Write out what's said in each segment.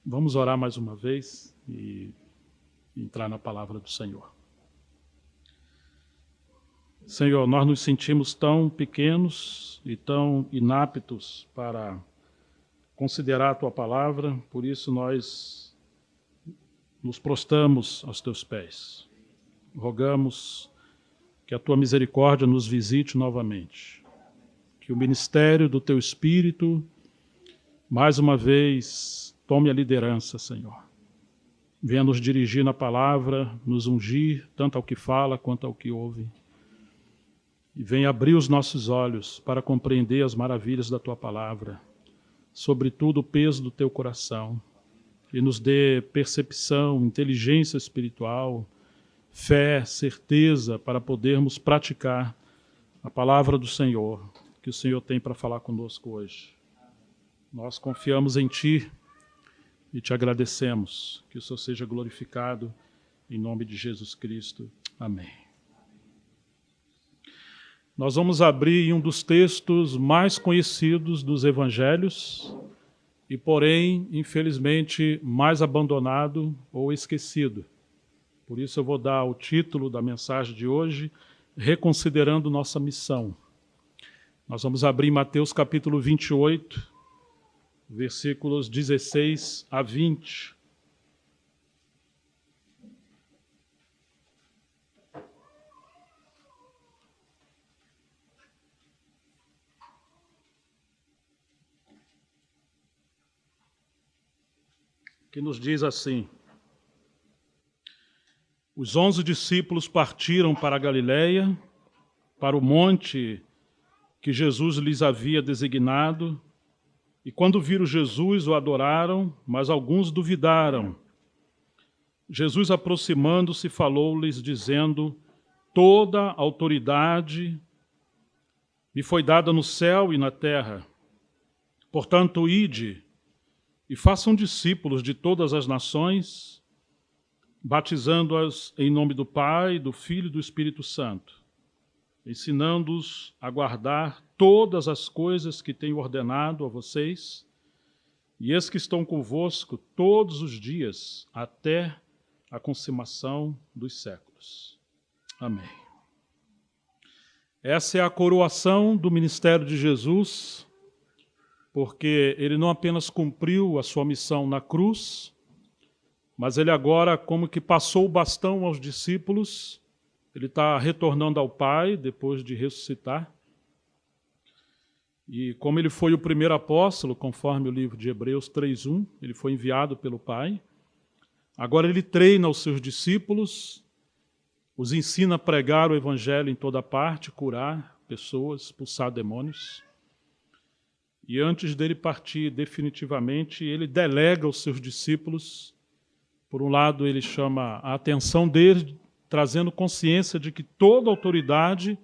Vamos orar mais uma vez e entrar na palavra do Senhor. Senhor, nós nos sentimos tão pequenos e tão inaptos para considerar a Tua palavra, por isso nós nos prostramos aos Teus pés. Rogamos que a Tua misericórdia nos visite novamente, que o ministério do Teu Espírito, mais uma vez, tome a liderança, Senhor. Venha nos dirigir na palavra, nos ungir, tanto ao que fala quanto ao que ouve. E venha abrir os nossos olhos para compreender as maravilhas da Tua palavra, sobretudo o peso do Teu coração, e nos dê percepção, inteligência espiritual, fé, certeza para podermos praticar a palavra do Senhor, que o Senhor tem para falar conosco hoje. Nós confiamos em Ti e Te agradecemos. Que o Senhor seja glorificado em nome de Jesus Cristo. Amém. Nós vamos abrir em um dos textos mais conhecidos dos evangelhos e, porém, infelizmente, mais abandonado ou esquecido. Por isso eu vou dar o título da mensagem de hoje, Reconsiderando Nossa Missão. Nós vamos abrir Mateus capítulo 28, versículos 16 a 20. Que nos diz assim: Os 11 discípulos partiram para a Galiléia, para o monte que Jesus lhes havia designado, e quando viram Jesus, o adoraram, mas alguns duvidaram. Jesus, aproximando-se, falou-lhes, dizendo: Toda a autoridade me foi dada no céu e na terra. Portanto, ide e façam discípulos de todas as nações, batizando-as em nome do Pai, do Filho e do Espírito Santo, ensinando-os a guardar todas as coisas que tenho ordenado a vocês, e eis que estão convosco todos os dias, até a consumação dos séculos. Amém. Essa é a coroação do ministério de Jesus, porque ele não apenas cumpriu a sua missão na cruz, mas ele agora, como que passou o bastão aos discípulos, ele está retornando ao Pai, depois de ressuscitar. E como ele foi o primeiro apóstolo, conforme o livro de Hebreus 3:1, ele foi enviado pelo Pai. Agora ele treina os seus discípulos, os ensina a pregar o evangelho em toda parte, curar pessoas, expulsar demônios. E antes dele partir definitivamente, ele delega aos seus discípulos. Por um lado, ele chama a atenção deles, trazendo consciência de que toda autoridade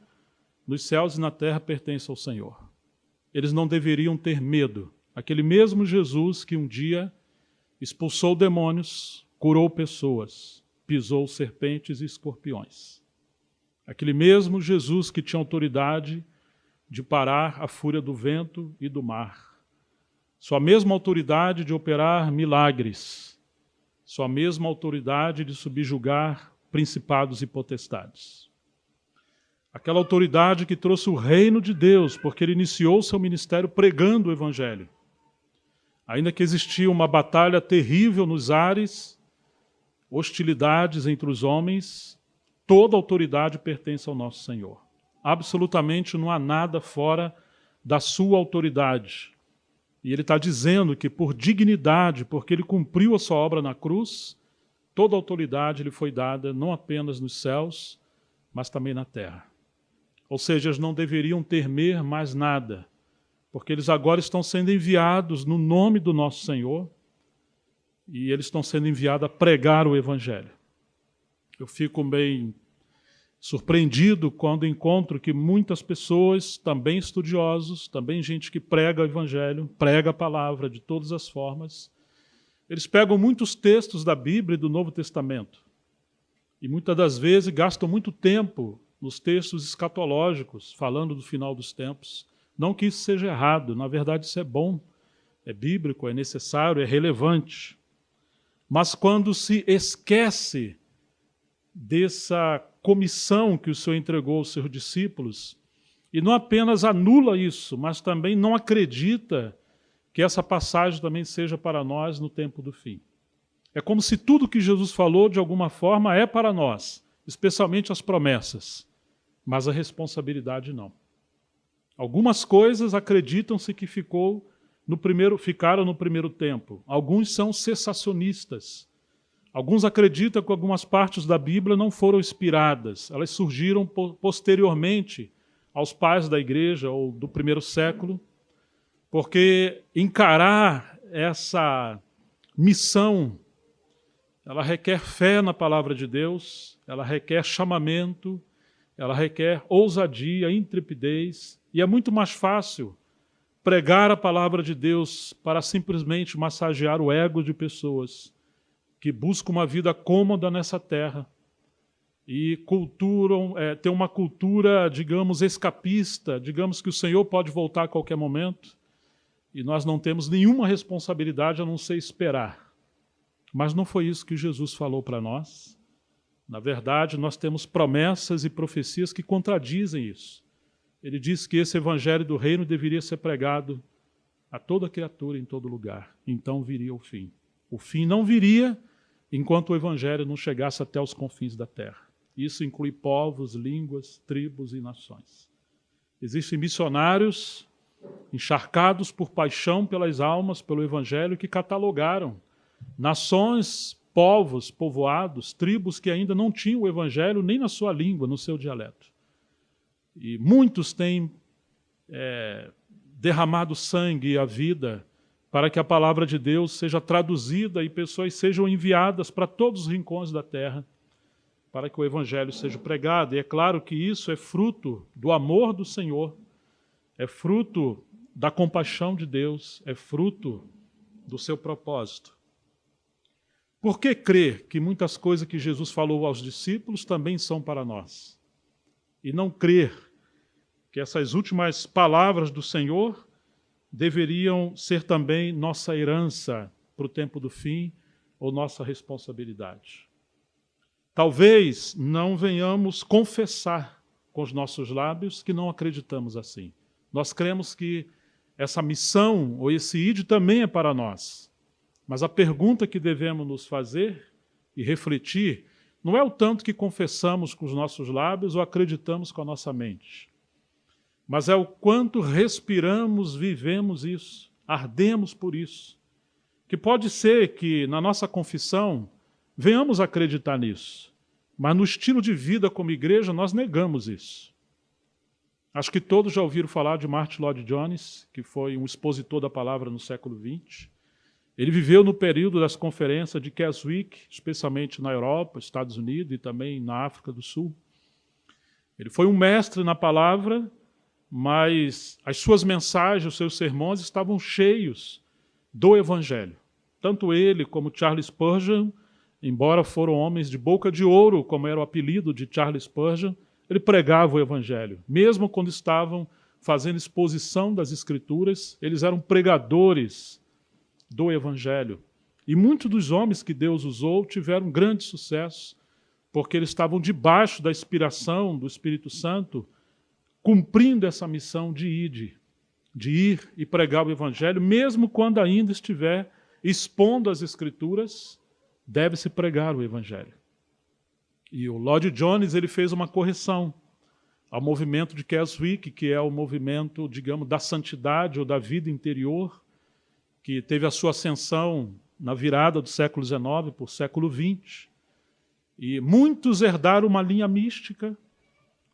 nos céus e na terra pertence ao Senhor. Eles não deveriam ter medo. Aquele mesmo Jesus que um dia expulsou demônios, curou pessoas, pisou serpentes e escorpiões. Aquele mesmo Jesus que tinha autoridade de parar a fúria do vento e do mar. Sua mesma autoridade de operar milagres. Sua mesma autoridade de subjugar principados e potestades. Aquela autoridade que trouxe o reino de Deus, porque ele iniciou seu ministério pregando o evangelho. Ainda que existia uma batalha terrível nos ares, hostilidades entre os homens, toda autoridade pertence ao nosso Senhor. Absolutamente não há nada fora da sua autoridade. E ele está dizendo que por dignidade, porque ele cumpriu a sua obra na cruz, toda autoridade lhe foi dada não apenas nos céus, mas também na terra. Ou seja, eles não deveriam temer mais nada, porque eles agora estão sendo enviados no nome do nosso Senhor, e eles estão sendo enviados a pregar o evangelho. Eu fico bem surpreendido quando encontro que muitas pessoas, também estudiosos, também gente que prega o evangelho, prega a palavra de todas as formas, eles pegam muitos textos da Bíblia e do Novo Testamento e muitas das vezes gastam muito tempo nos textos escatológicos, falando do final dos tempos. Não que isso seja errado, na verdade isso é bom, é bíblico, é necessário, é relevante. Mas quando se esquece dessa comissão que o Senhor entregou aos seus discípulos, e não apenas anula isso, mas também não acredita que essa passagem também seja para nós no tempo do fim. É como se tudo que Jesus falou, de alguma forma, é para nós, especialmente as promessas, mas a responsabilidade não. Algumas coisas acreditam-se que ficaram no primeiro tempo. Alguns são cessacionistas. Alguns acreditam que algumas partes da Bíblia não foram inspiradas. Elas surgiram posteriormente aos pais da igreja ou do primeiro século, porque encarar essa missão, ela requer fé na palavra de Deus, ela requer chamamento, ela requer ousadia, intrepidez, e é muito mais fácil pregar a palavra de Deus para simplesmente massagear o ego de pessoas que buscam uma vida cômoda nessa terra e tem uma cultura, digamos, escapista, digamos que o Senhor pode voltar a qualquer momento e nós não temos nenhuma responsabilidade a não ser esperar. Mas não foi isso que Jesus falou para nós. Na verdade, nós temos promessas e profecias que contradizem isso. Ele disse que esse evangelho do reino deveria ser pregado a toda criatura em todo lugar. Então viria o fim. O fim não viria enquanto o evangelho não chegasse até os confins da terra. Isso inclui povos, línguas, tribos e nações. Existem missionários encharcados por paixão pelas almas, pelo evangelho, que catalogaram nações, povos, povoados, tribos que ainda não tinham o evangelho nem na sua língua, no seu dialeto. E muitos têm derramado sangue e a vida para que a palavra de Deus seja traduzida e pessoas sejam enviadas para todos os rincões da terra, para que o evangelho seja pregado. E é claro que isso é fruto do amor do Senhor, é fruto da compaixão de Deus, é fruto do seu propósito. Por que crer que muitas coisas que Jesus falou aos discípulos também são para nós? E não crer que essas últimas palavras do Senhor deveriam ser também nossa herança para o tempo do fim ou nossa responsabilidade? Talvez não venhamos confessar com os nossos lábios que não acreditamos assim. Nós cremos que essa missão ou esse ide também é para nós. Mas a pergunta que devemos nos fazer e refletir não é o tanto que confessamos com os nossos lábios ou acreditamos com a nossa mente, mas é o quanto respiramos, vivemos isso, ardemos por isso. Que pode ser que na nossa confissão venhamos acreditar nisso, mas no estilo de vida como igreja nós negamos isso. Acho que todos já ouviram falar de Martyn Lloyd-Jones, que foi um expositor da palavra no século XX. Ele viveu no período das conferências de Keswick, especialmente na Europa, Estados Unidos e também na África do Sul. Ele foi um mestre na palavra, mas as suas mensagens, os seus sermões estavam cheios do Evangelho. Tanto ele como Charles Spurgeon, embora foram homens de boca de ouro, como era o apelido de Charles Spurgeon, ele pregava o Evangelho. Mesmo quando estavam fazendo exposição das Escrituras, eles eram pregadores do Evangelho. E muitos dos homens que Deus usou tiveram grande sucesso, porque eles estavam debaixo da inspiração do Espírito Santo, cumprindo essa missão de ir e pregar o Evangelho, mesmo quando ainda estiver expondo as Escrituras, deve-se pregar o Evangelho. E o Lloyd-Jones ele fez uma correção ao movimento de Keswick, que é o movimento, digamos, da santidade ou da vida interior, que teve a sua ascensão na virada do século XIX para o século XX. E muitos herdaram uma linha mística.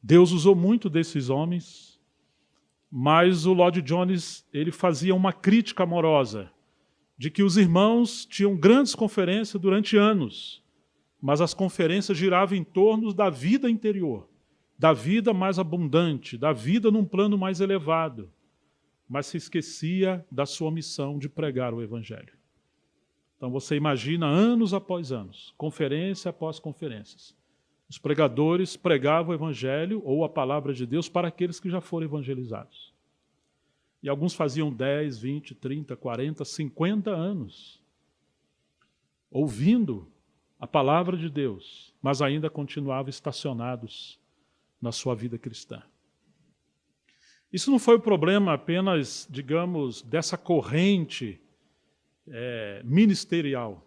Deus usou muito desses homens, mas o Lloyd-Jones ele fazia uma crítica amorosa de que os irmãos tinham grandes conferências durante anos, mas as conferências giravam em torno da vida interior, da vida mais abundante, da vida num plano mais elevado, mas se esquecia da sua missão de pregar o Evangelho. Então você imagina anos após anos, conferência após conferências, os pregadores pregavam o Evangelho ou a palavra de Deus para aqueles que já foram evangelizados. E alguns faziam 10, 20, 30, 40, 50 anos. ouvindo a palavra de Deus, mas ainda continuavam estacionados na sua vida cristã. Isso não foi o problema apenas, digamos, dessa corrente ministerial,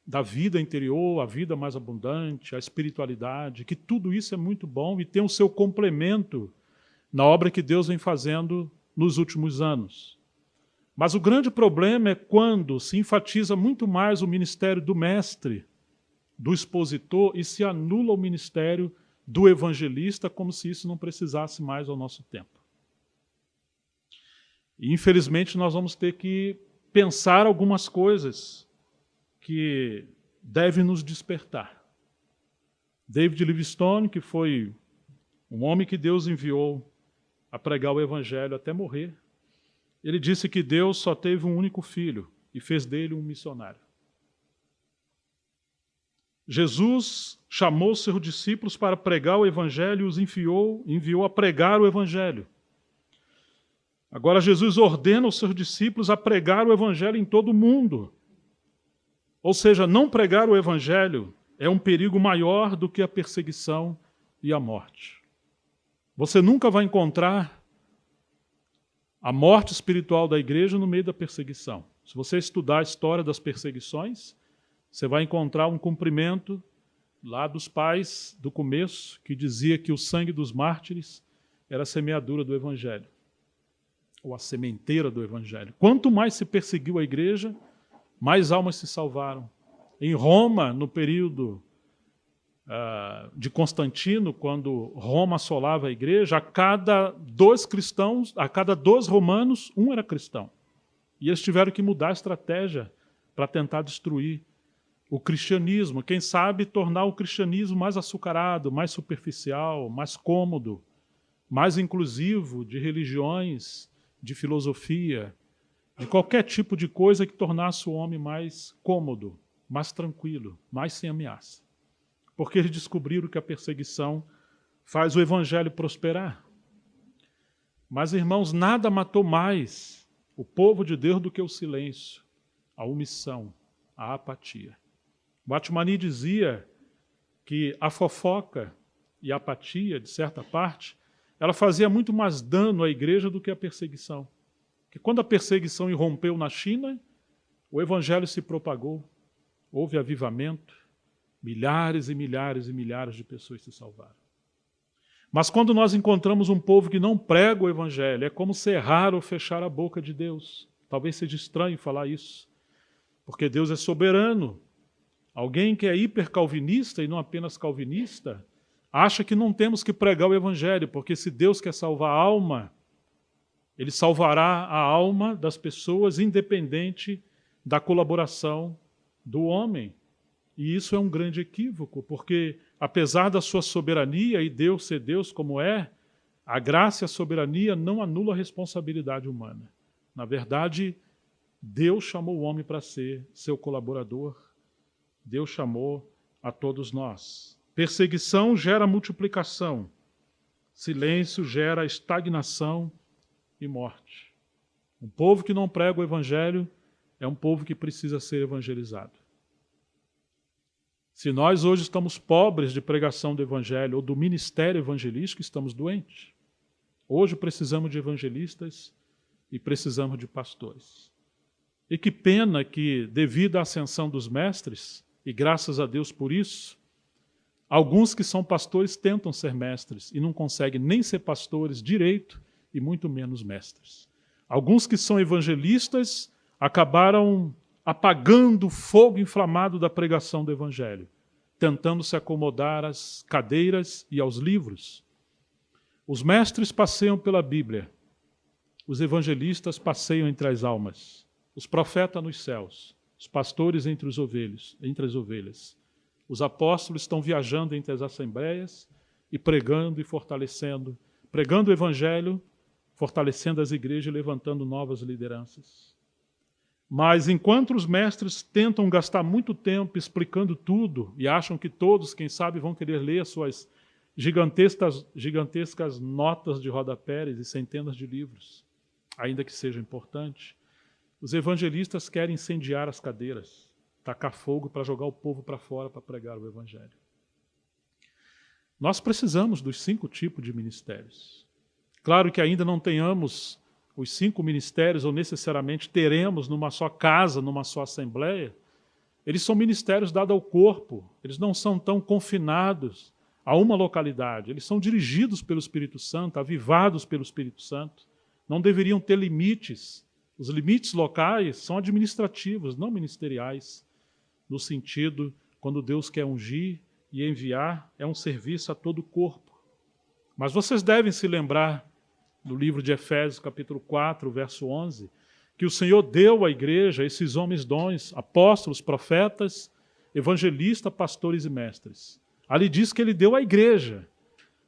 da vida interior, a vida mais abundante, a espiritualidade, que tudo isso é muito bom e tem o seu complemento na obra que Deus vem fazendo nos últimos anos. Mas o grande problema é quando se enfatiza muito mais o ministério do mestre, do expositor, e se anula o ministério do evangelista, como se isso não precisasse mais ao nosso tempo. E, infelizmente, nós vamos ter que pensar algumas coisas que devem nos despertar. David Livingstone, que foi um homem que Deus enviou a pregar o evangelho até morrer, ele disse que Deus só teve um único filho e fez dele um missionário. Jesus chamou seus discípulos para pregar o evangelho e os enviou a pregar o evangelho. Agora Jesus ordena os seus discípulos a pregar o evangelho em todo o mundo. Ou seja, não pregar o evangelho é um perigo maior do que a perseguição e a morte. Você nunca vai encontrar a morte espiritual da igreja no meio da perseguição. Se você estudar a história das perseguições, você vai encontrar um cumprimento lá dos pais do começo, que dizia que o sangue dos mártires era a semeadura do evangelho, ou a sementeira do evangelho. Quanto mais se perseguiu a igreja, mais almas se salvaram. Em Roma, no período de Constantino, quando Roma assolava a igreja, a cada 2 cristãos, a cada 2 romanos, um era cristão. E eles tiveram que mudar a estratégia para tentar destruir o cristianismo. Quem sabe tornar o cristianismo mais açucarado, mais superficial, mais cômodo, mais inclusivo de religiões, de filosofia, de qualquer tipo de coisa que tornasse o homem mais cômodo, mais tranquilo, mais sem ameaça. Porque eles descobriram que a perseguição faz o evangelho prosperar. Mas, irmãos, nada matou mais o povo de Deus do que o silêncio, a omissão, a apatia. Batmani dizia que a fofoca e a apatia, de certa parte, ela fazia muito mais dano à igreja do que a perseguição. Que quando a perseguição irrompeu na China, o evangelho se propagou, houve avivamento, milhares e milhares e milhares de pessoas se salvaram. Mas quando nós encontramos um povo que não prega o evangelho, é como cerrar ou fechar a boca de Deus. Talvez seja estranho falar isso, porque Deus é soberano. Alguém que é hipercalvinista e não apenas calvinista, acha que não temos que pregar o evangelho, porque se Deus quer salvar a alma, Ele salvará a alma das pessoas independente da colaboração do homem. E isso é um grande equívoco, porque apesar da sua soberania e Deus ser Deus como é, a graça e a soberania não anulam a responsabilidade humana. Na verdade, Deus chamou o homem para ser seu colaborador. Deus chamou a todos nós. Perseguição gera multiplicação. Silêncio gera estagnação e morte. Um povo que não prega o evangelho é um povo que precisa ser evangelizado. Se nós hoje estamos pobres de pregação do evangelho ou do ministério evangelístico, estamos doentes. Hoje precisamos de evangelistas e precisamos de pastores. E que pena que, devido à ascensão dos mestres, e graças a Deus por isso, alguns que são pastores tentam ser mestres e não conseguem nem ser pastores direito e muito menos mestres. Alguns que são evangelistas acabaram apagando o fogo inflamado da pregação do evangelho, tentando se acomodar às cadeiras e aos livros. Os mestres passeiam pela Bíblia, os evangelistas passeiam entre as almas, os profetas nos céus, os pastores entre as ovelhas. Os apóstolos estão viajando entre as assembleias e pregando e fortalecendo, pregando o evangelho, fortalecendo as igrejas e levantando novas lideranças. Mas enquanto os mestres tentam gastar muito tempo explicando tudo e acham que todos, quem sabe, vão querer ler as suas gigantescas notas de rodapés e centenas de livros, ainda que seja importante, os evangelistas querem incendiar as cadeiras, tacar fogo para jogar o povo para fora para pregar o Evangelho. Nós precisamos dos 5 tipos de ministérios. Claro que ainda não tenhamos os 5 ministérios, ou necessariamente teremos numa só casa, numa só assembleia. Eles são ministérios dados ao corpo, eles não são tão confinados a uma localidade, eles são dirigidos pelo Espírito Santo, avivados pelo Espírito Santo, não deveriam ter limites. Os limites locais são administrativos, não ministeriais, no sentido, quando Deus quer ungir e enviar, é um serviço a todo o corpo. Mas vocês devem se lembrar, no livro de Efésios, capítulo 4, verso 11, que o Senhor deu à igreja esses homens dons, apóstolos, profetas, evangelistas, pastores e mestres. Ali diz que ele deu à igreja.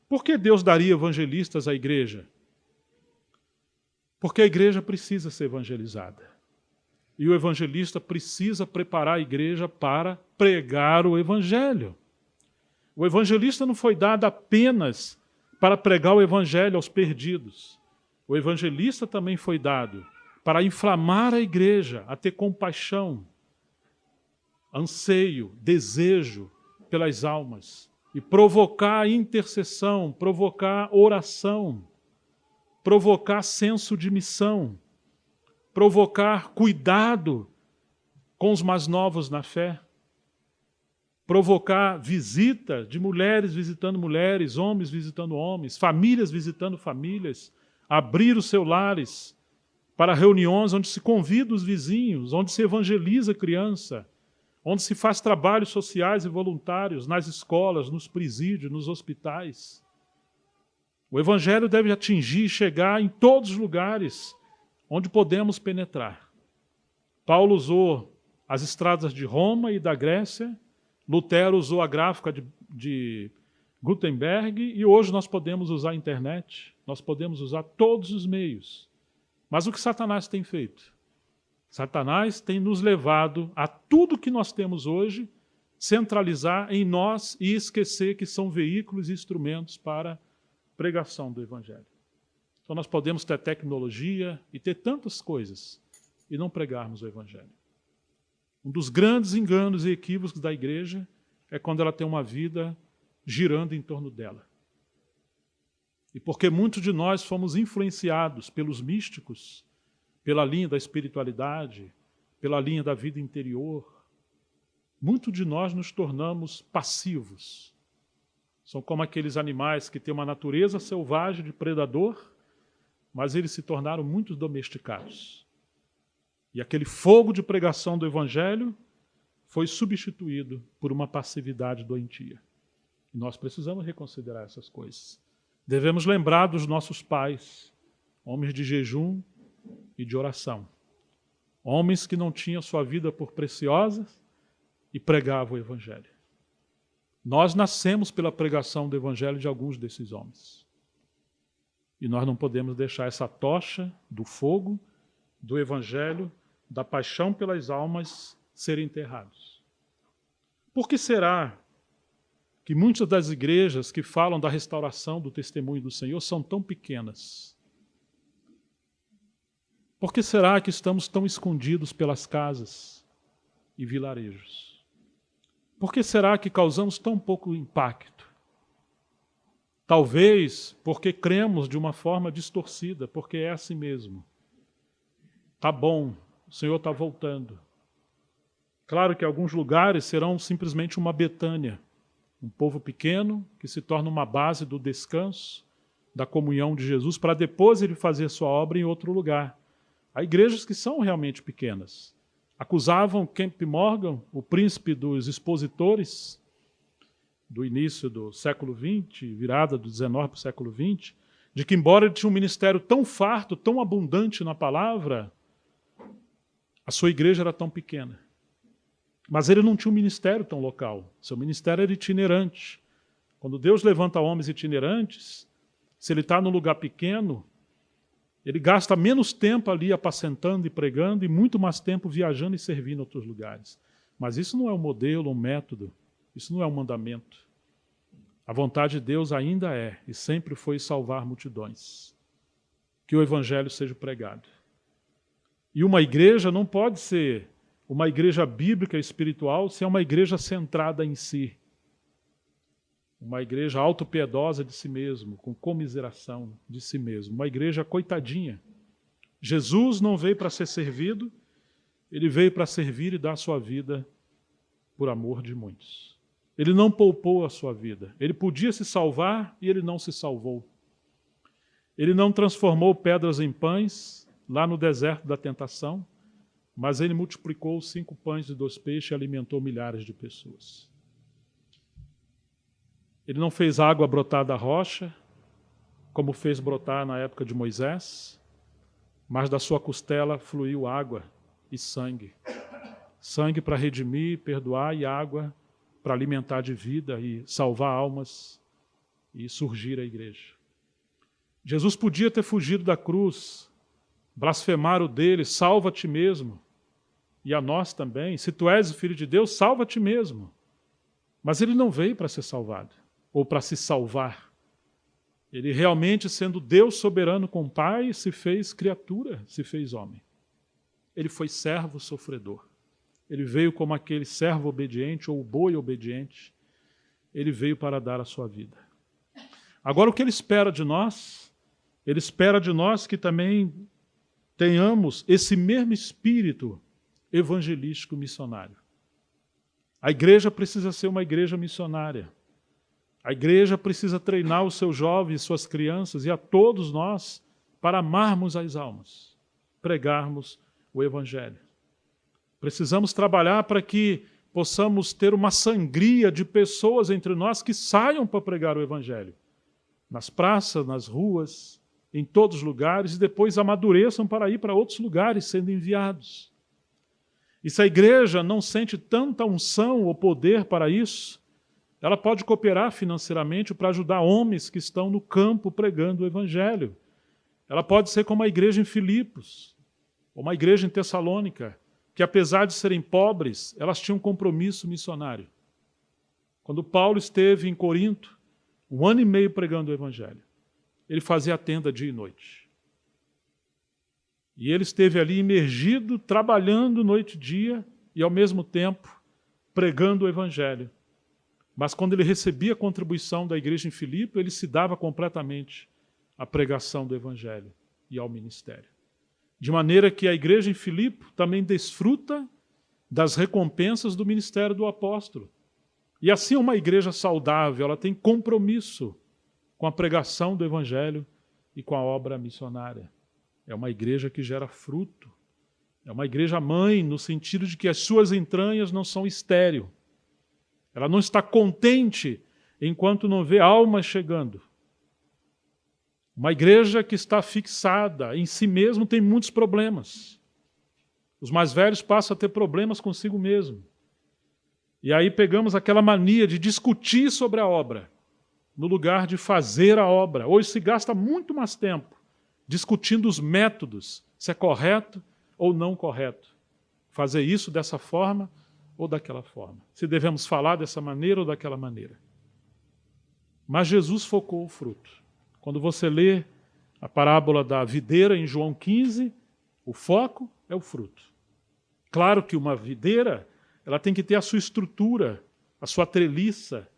Por que Deus daria evangelistas à igreja? Porque a igreja precisa ser evangelizada. E o evangelista precisa preparar a igreja para pregar o evangelho. O evangelista não foi dado apenas para pregar o evangelho aos perdidos. O evangelista também foi dado para inflamar a igreja, a ter compaixão, anseio, desejo pelas almas e provocar intercessão, provocar oração, provocar senso de missão, provocar cuidado com os mais novos na fé, provocar visita de mulheres visitando mulheres, homens visitando homens, famílias visitando famílias, abrir os seus lares para reuniões onde se convida os vizinhos, onde se evangeliza a criança, onde se faz trabalhos sociais e voluntários nas escolas, nos presídios, nos hospitais. O evangelho deve atingir e chegar em todos os lugares onde podemos penetrar. Paulo usou as estradas de Roma e da Grécia, Lutero usou a gráfica de Gutenberg e hoje nós podemos usar a internet, nós podemos usar todos os meios. Mas o que Satanás tem feito? Satanás tem nos levado a tudo que nós temos hoje, centralizar em nós e esquecer que são veículos e instrumentos para pregação do Evangelho. Então nós podemos ter tecnologia e ter tantas coisas e não pregarmos o Evangelho. Um dos grandes enganos e equívocos da igreja é quando ela tem uma vida girando em torno dela. E porque muitos de nós fomos influenciados pelos místicos, pela linha da espiritualidade, pela linha da vida interior, muitos de nós nos tornamos passivos. São como aqueles animais que têm uma natureza selvagem de predador, mas eles se tornaram muito domesticados. E aquele fogo de pregação do Evangelho foi substituído por uma passividade doentia. E nós precisamos reconsiderar essas coisas. Devemos lembrar dos nossos pais, homens de jejum e de oração. Homens que não tinham sua vida por preciosa e pregavam o Evangelho. Nós nascemos pela pregação do Evangelho de alguns desses homens. E nós não podemos deixar essa tocha do fogo, do Evangelho, da paixão pelas almas serem enterrados. Por que será que muitas das igrejas que falam da restauração do testemunho do Senhor são tão pequenas? Por que será que estamos tão escondidos pelas casas e vilarejos? Por que será que causamos tão pouco impacto? Talvez porque cremos de uma forma distorcida, porque é assim mesmo. Tá bom, o Senhor está voltando. Claro que alguns lugares serão simplesmente uma Betânia, um povo pequeno que se torna uma base do descanso, da comunhão de Jesus, para depois ele fazer sua obra em outro lugar. Há igrejas que são realmente pequenas. Acusavam Kemp Morgan, o príncipe dos expositores, do início do século XX, virada do XIX para o século XX, de que embora ele tinha um ministério tão farto, tão abundante na palavra, a sua igreja era tão pequena. Mas ele não tinha um ministério tão local. Seu ministério era itinerante. Quando Deus levanta homens itinerantes, se ele está num lugar pequeno, ele gasta menos tempo ali apacentando e pregando e muito mais tempo viajando e servindo em outros lugares. Mas isso não é um modelo, um método. Isso não é um mandamento. A vontade de Deus ainda é e sempre foi salvar multidões. Que o Evangelho seja pregado. E uma igreja não pode ser uma igreja bíblica espiritual se é uma igreja centrada em si. Uma igreja autopiedosa de si mesmo, com comiseração de si mesmo. Uma igreja coitadinha. Jesus não veio para ser servido, ele veio para servir e dar a sua vida por amor de muitos. Ele não poupou a sua vida. Ele podia se salvar e ele não se salvou. Ele não transformou pedras em pães lá no deserto da tentação, mas ele multiplicou 5 pães e 2 peixes e alimentou milhares de pessoas. Ele não fez água brotar da rocha, como fez brotar na época de Moisés, mas da sua costela fluiu água e sangue. Sangue para redimir, perdoar, e água para alimentar de vida e salvar almas e surgir a igreja. Jesus podia ter fugido da cruz, blasfemar o dele, salva a ti mesmo, e a nós também. Se tu és o Filho de Deus, salva a ti mesmo. Mas ele não veio para ser salvado, ou para se salvar. Ele realmente, sendo Deus soberano com o Pai, se fez criatura, se fez homem. Ele foi servo sofredor. Ele veio como aquele servo obediente, ou boi obediente. Ele veio para dar a sua vida. Agora, o que ele espera de nós? Ele espera de nós que também tenhamos esse mesmo espírito evangelístico missionário. A igreja precisa ser uma igreja missionária. A igreja precisa treinar os seus jovens, suas crianças e a todos nós para amarmos as almas, pregarmos o Evangelho. Precisamos trabalhar para que possamos ter uma sangria de pessoas entre nós que saiam para pregar o Evangelho. Nas praças, nas ruas, em todos os lugares, e depois amadureçam para ir para outros lugares sendo enviados. E se a igreja não sente tanta unção ou poder para isso, ela pode cooperar financeiramente para ajudar homens que estão no campo pregando o Evangelho. Ela pode ser como a igreja em Filipos, ou uma igreja em Tessalônica, que apesar de serem pobres, elas tinham um compromisso missionário. Quando Paulo esteve em Corinto, 1 ano e meio pregando o Evangelho, ele fazia a tenda dia e noite. E ele esteve ali imergido, trabalhando noite e dia, e ao mesmo tempo pregando o Evangelho. Mas quando ele recebia a contribuição da igreja em Filipe, ele se dava completamente à pregação do Evangelho e ao ministério. De maneira que a igreja em Filipe também desfruta das recompensas do ministério do apóstolo. E assim uma igreja saudável, ela tem compromisso com a pregação do Evangelho e com a obra missionária. É uma igreja que gera fruto. É uma igreja mãe, no sentido de que as suas entranhas não são estéril. Ela não está contente enquanto não vê almas chegando. Uma igreja que está fixada em si mesmo tem muitos problemas. Os mais velhos passam a ter problemas consigo mesmo. E aí pegamos aquela mania de discutir sobre a obra, no lugar de fazer a obra. Hoje se gasta muito mais tempo discutindo os métodos, se é correto ou não correto. Fazer isso dessa forma ou daquela forma. Se devemos falar dessa maneira ou daquela maneira. Mas Jesus focou o fruto. Quando você lê a parábola da videira em João 15, o foco é o fruto. Claro que uma videira, ela tem que ter a sua estrutura, a sua treliça,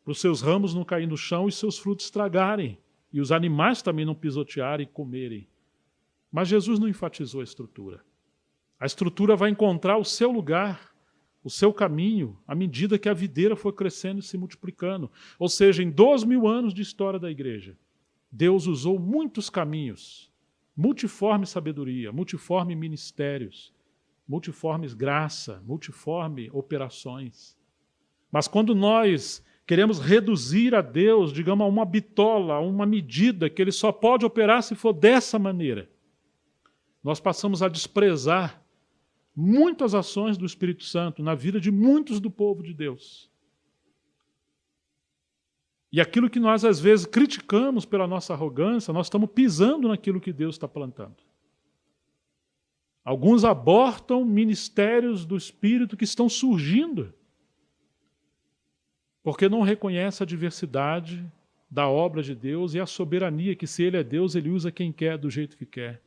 para os seus ramos não caírem no chão e seus frutos estragarem, e os animais também não pisotearem e comerem. Mas Jesus não enfatizou a estrutura. A estrutura vai encontrar o seu lugar, o seu caminho, à medida que a videira for crescendo e se multiplicando. Ou seja, em 2000 anos de história da igreja, Deus usou muitos caminhos, multiforme sabedoria, multiforme ministérios, multiformes graça, multiforme operações. Mas quando nós queremos reduzir a Deus, digamos, a uma bitola, a uma medida que Ele só pode operar se for dessa maneira, nós passamos a desprezar muitas ações do Espírito Santo na vida de muitos do povo de Deus. E aquilo que nós, às vezes, criticamos pela nossa arrogância, nós estamos pisando naquilo que Deus está plantando. Alguns abortam ministérios do Espírito que estão surgindo, porque não reconhece a diversidade da obra de Deus e a soberania que, se Ele é Deus, Ele usa quem quer, do jeito que quer,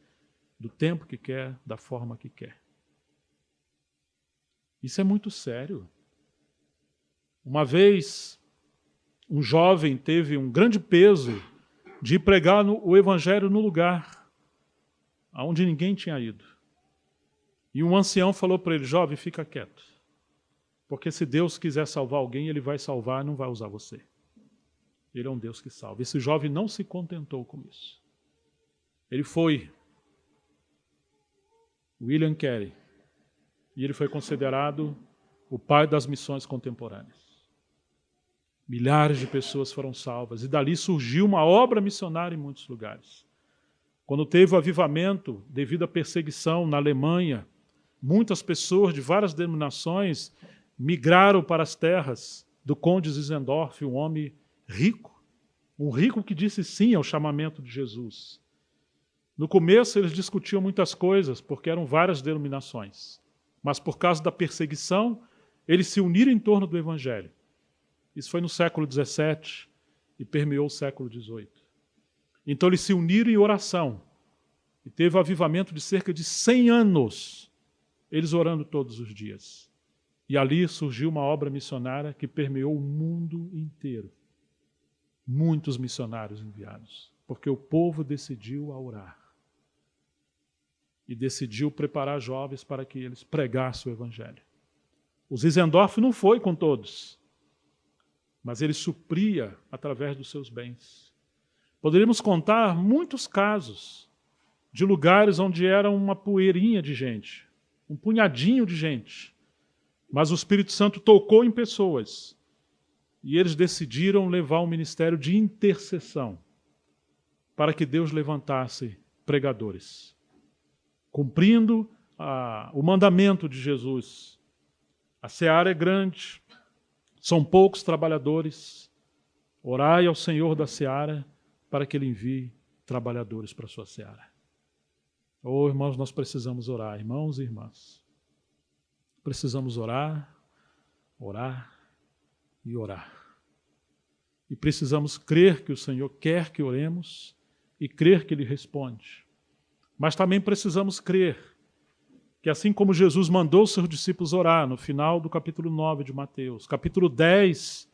do tempo que quer, da forma que quer. Isso é muito sério. Uma vez, um jovem teve um grande peso de ir pregar o evangelho no lugar onde ninguém tinha ido. E um ancião falou para ele: jovem, fica quieto. Porque se Deus quiser salvar alguém, Ele vai salvar e não vai usar você. Ele é um Deus que salva. Esse jovem não se contentou com isso. Ele foi William Carey. E ele foi considerado o pai das missões contemporâneas. Milhares de pessoas foram salvas. E dali surgiu uma obra missionária em muitos lugares. Quando teve o avivamento devido à perseguição na Alemanha, muitas pessoas de várias denominações migraram para as terras do conde Zinzendorf, um homem rico. Um rico que disse sim ao chamamento de Jesus. No começo eles discutiam muitas coisas, porque eram várias denominações. Mas por causa da perseguição, eles se uniram em torno do Evangelho. Isso foi no século XVII e permeou o século XVIII. Então eles se uniram em oração. E teve o avivamento de cerca de 100 anos, eles orando todos os dias. E ali surgiu uma obra missionária que permeou o mundo inteiro. Muitos missionários enviados, porque o povo decidiu a orar. E decidiu preparar jovens para que eles pregassem o Evangelho. O Zinzendorf não foi com todos, mas ele supria através dos seus bens. Poderíamos contar muitos casos de lugares onde era uma poeirinha de gente, um punhadinho de gente, mas o Espírito Santo tocou em pessoas e eles decidiram levar um ministério de intercessão para que Deus levantasse pregadores, cumprindo o mandamento de Jesus. A seara é grande, são poucos trabalhadores. Orai ao Senhor da seara para que Ele envie trabalhadores para a sua seara. Oh, irmãos, nós precisamos orar, irmãos e irmãs. Precisamos orar, orar e orar. E precisamos crer que o Senhor quer que oremos e crer que Ele responde. Mas também precisamos crer que assim como Jesus mandou os seus discípulos orar no final do capítulo 9 de Mateus, capítulo 10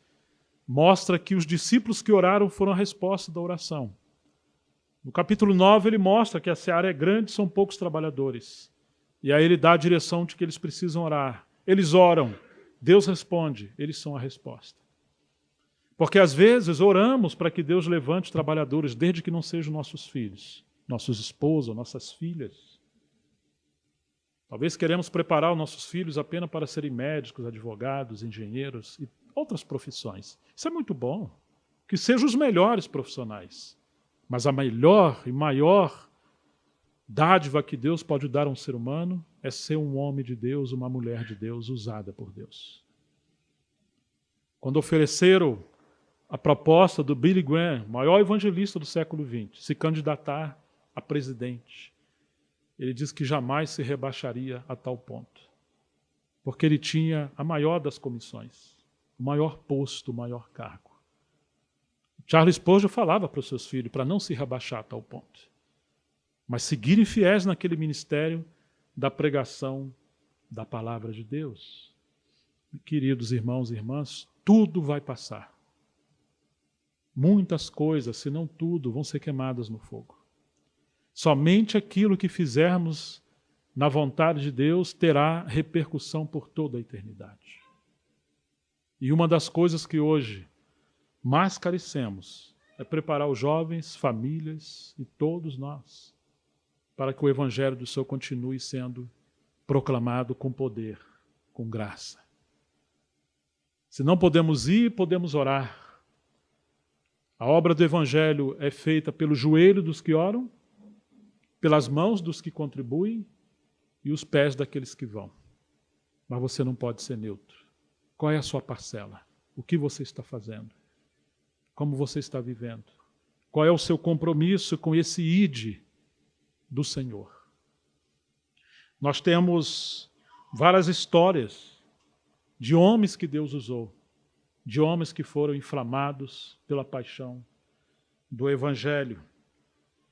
mostra que os discípulos que oraram foram a resposta da oração. No capítulo 9 ele mostra que a seara é grande, são poucos trabalhadores. E aí ele dá a direção de que eles precisam orar. Eles oram, Deus responde, eles são a resposta. Porque às vezes oramos para que Deus levante trabalhadores, desde que não sejam nossos filhos, nossos esposos, nossas filhas. Talvez queremos preparar os nossos filhos apenas para serem médicos, advogados, engenheiros e outras profissões. Isso é muito bom, que sejam os melhores profissionais. Mas a melhor e maior dádiva que Deus pode dar a um ser humano é ser um homem de Deus, uma mulher de Deus, usada por Deus. Quando ofereceram a proposta do Billy Graham, maior evangelista do século XX, se candidatar a presidente, ele disse que jamais se rebaixaria a tal ponto, porque ele tinha a maior das comissões, o maior posto, o maior cargo. Charles Spurgeon falava para os seus filhos para não se rebaixar a tal ponto, mas seguirem fiéis naquele ministério da pregação da palavra de Deus. Queridos irmãos e irmãs, tudo vai passar. Muitas coisas, se não tudo, vão ser queimadas no fogo. Somente aquilo que fizermos na vontade de Deus terá repercussão por toda a eternidade. E uma das coisas que hoje mais carecemos é preparar os jovens, famílias e todos nós para que o Evangelho do Senhor continue sendo proclamado com poder, com graça. Se não podemos ir, podemos orar. A obra do Evangelho é feita pelo joelho dos que oram, pelas mãos dos que contribuem e os pés daqueles que vão. Mas você não pode ser neutro. Qual é a sua parcela? O que você está fazendo? Como você está vivendo? Qual é o seu compromisso com esse ide do Senhor? Nós temos várias histórias de homens que Deus usou, de homens que foram inflamados pela paixão do Evangelho.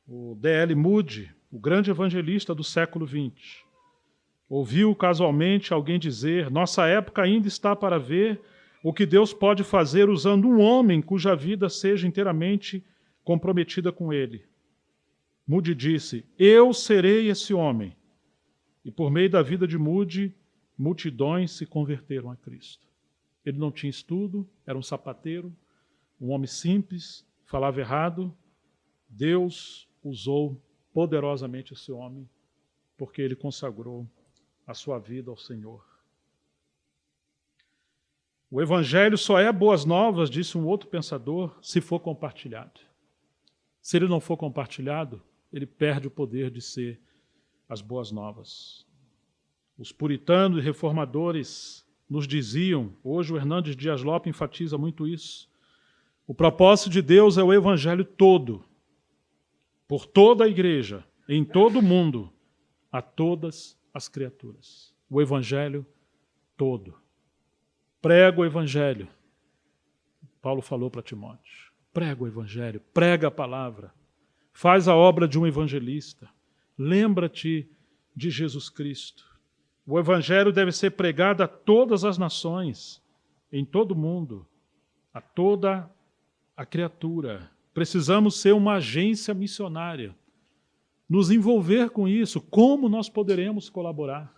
O D.L. Moody, o grande evangelista do século XX, Ouviu casualmente alguém dizer: nossa época ainda está para ver o que Deus pode fazer usando um homem cuja vida seja inteiramente comprometida com ele. Moody disse: eu serei esse homem. E por meio da vida de Moody, multidões se converteram a Cristo. Ele não tinha estudo, era um sapateiro, um homem simples, falava errado. Deus usou poderosamente esse homem, porque ele consagrou a sua vida ao Senhor. O Evangelho só é boas novas, disse um outro pensador, se for compartilhado. Se ele não for compartilhado, ele perde o poder de ser as boas novas. Os puritanos e reformadores nos diziam, hoje o Hernandes Dias Lopes enfatiza muito isso, o propósito de Deus é o Evangelho todo, por toda a igreja, em todo o mundo, a todas as criaturas. O Evangelho todo. Prega o Evangelho. Paulo falou para Timóteo. Prega o Evangelho, prega a palavra. Faz a obra de um evangelista. Lembra-te de Jesus Cristo. O Evangelho deve ser pregado a todas as nações, em todo o mundo, a toda a criatura. Precisamos ser uma agência missionária. Nos envolver com isso. Como nós poderemos colaborar?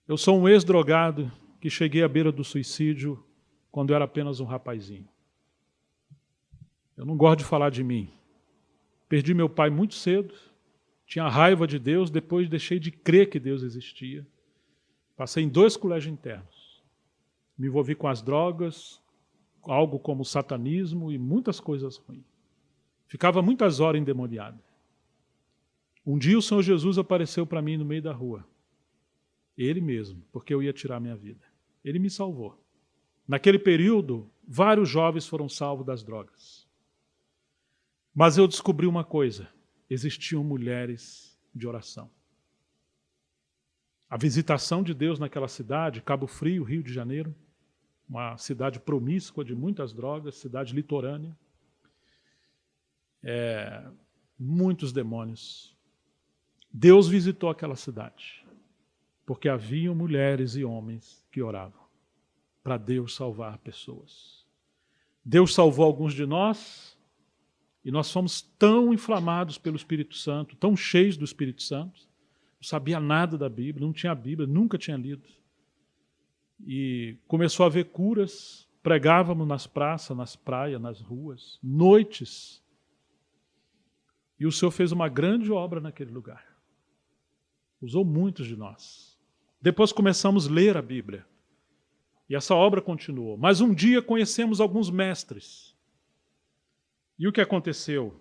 Eu sou um ex-drogado que cheguei à beira do suicídio quando eu era apenas um rapazinho. Eu não gosto de falar de mim. Perdi meu pai muito cedo, tinha raiva de Deus, depois deixei de crer que Deus existia. Passei em 2 colégios internos. Me envolvi com as drogas, algo como o satanismo e muitas coisas ruins. Ficava muitas horas endemoniado. Um dia o Senhor Jesus apareceu para mim no meio da rua. Ele mesmo, porque eu ia tirar minha vida. Ele me salvou. Naquele período, vários jovens foram salvos das drogas. Mas eu descobri uma coisa: existiam mulheres de oração. A visitação de Deus naquela cidade, Cabo Frio, Rio de Janeiro, uma cidade promíscua de muitas drogas, cidade litorânea, muitos demônios. Deus visitou aquela cidade, porque haviam mulheres e homens que oravam para Deus salvar pessoas. Deus salvou alguns de nós, e nós fomos tão inflamados pelo Espírito Santo, tão cheios do Espírito Santo, não sabia nada da Bíblia, não tinha Bíblia, nunca tinha lido. E começou a haver curas, pregávamos nas praças, nas praias, nas ruas, noites. E o Senhor fez uma grande obra naquele lugar. Usou muitos de nós. Depois começamos a ler a Bíblia. E essa obra continuou. Mas um dia conhecemos alguns mestres. E o que aconteceu?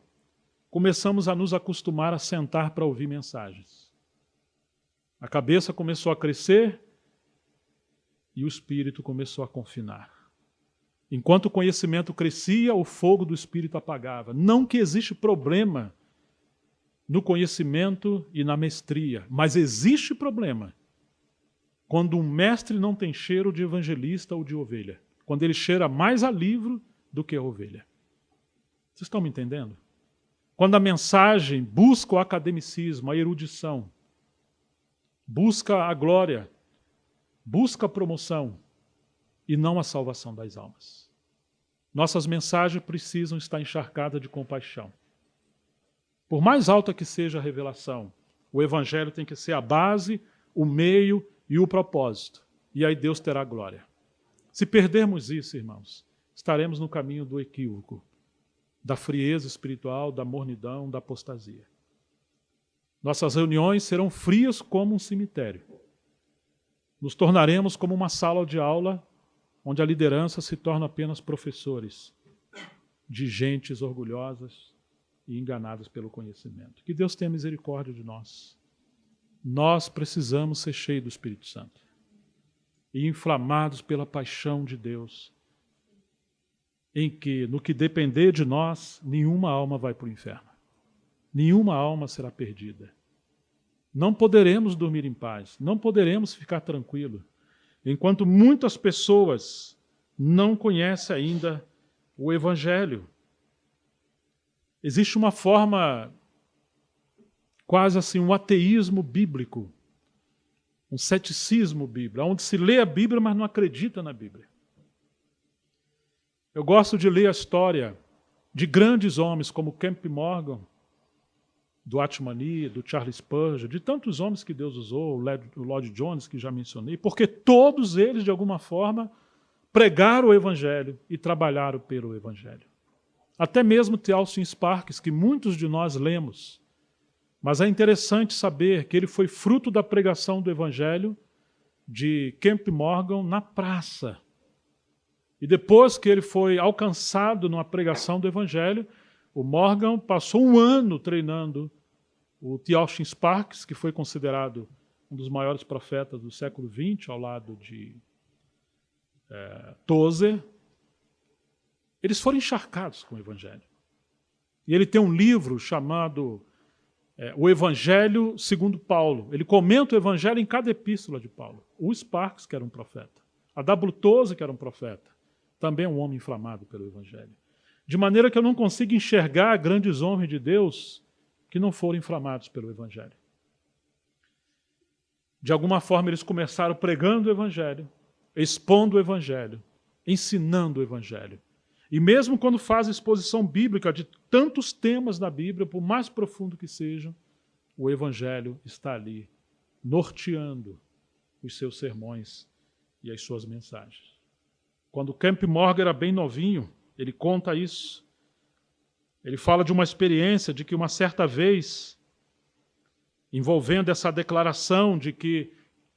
Começamos a nos acostumar a sentar para ouvir mensagens. A cabeça começou a crescer e o espírito começou a confinar. Enquanto o conhecimento crescia, o fogo do espírito apagava. Não que existe problema no conhecimento e na mestria, mas existe problema quando um mestre não tem cheiro de evangelista ou de ovelha. Quando ele cheira mais a livro do que a ovelha. Vocês estão me entendendo? Quando a mensagem busca o academicismo, a erudição, busca a glória, busca a promoção e não a salvação das almas. Nossas mensagens precisam estar encharcadas de compaixão. Por mais alta que seja a revelação, o Evangelho tem que ser a base, o meio e o propósito. E aí Deus terá glória. Se perdermos isso, irmãos, estaremos no caminho do equívoco, da frieza espiritual, da mornidão, da apostasia. Nossas reuniões serão frias como um cemitério. Nos tornaremos como uma sala de aula onde a liderança se torna apenas professores de gentes orgulhosas e enganadas pelo conhecimento. Que Deus tenha misericórdia de nós. Nós precisamos ser cheios do Espírito Santo e inflamados pela paixão de Deus, em que, no que depender de nós, nenhuma alma vai para o inferno. Nenhuma alma será perdida. Não poderemos dormir em paz, não poderemos ficar tranquilos, enquanto muitas pessoas não conhecem ainda o Evangelho. Existe uma forma, quase assim, um ateísmo bíblico, um ceticismo bíblico, onde se lê a Bíblia, mas não acredita na Bíblia. Eu gosto de ler a história de grandes homens como Kemp Morgan, do Atmani, do Charles Spurgeon, de tantos homens que Deus usou, o Lloyd Jones, que já mencionei, porque todos eles, de alguma forma, pregaram o Evangelho e trabalharam pelo Evangelho. Até mesmo Theophilus Sparks, que muitos de nós lemos, mas é interessante saber que ele foi fruto da pregação do Evangelho de Kemp Morgan na praça. E depois que ele foi alcançado numa pregação do Evangelho, o Morgan passou um ano treinando o Theophilus Sparks, que foi considerado um dos maiores profetas do século XX, ao lado de Tozer. Eles foram encharcados com o Evangelho. E ele tem um livro chamado O Evangelho segundo Paulo. Ele comenta o Evangelho em cada epístola de Paulo. O Sparks, que era um profeta. A W. Tozer, que era um profeta. Também é um homem inflamado pelo Evangelho. De maneira que eu não consigo enxergar grandes homens de Deus que não foram inflamados pelo Evangelho. De alguma forma, eles começaram pregando o Evangelho, expondo o Evangelho, ensinando o Evangelho. E mesmo quando fazem exposição bíblica de tantos temas da Bíblia, por mais profundo que sejam, o Evangelho está ali, norteando os seus sermões e as suas mensagens. Quando Kemp Morgan era bem novinho, ele conta isso. Ele fala de uma experiência de que uma certa vez, envolvendo essa declaração de que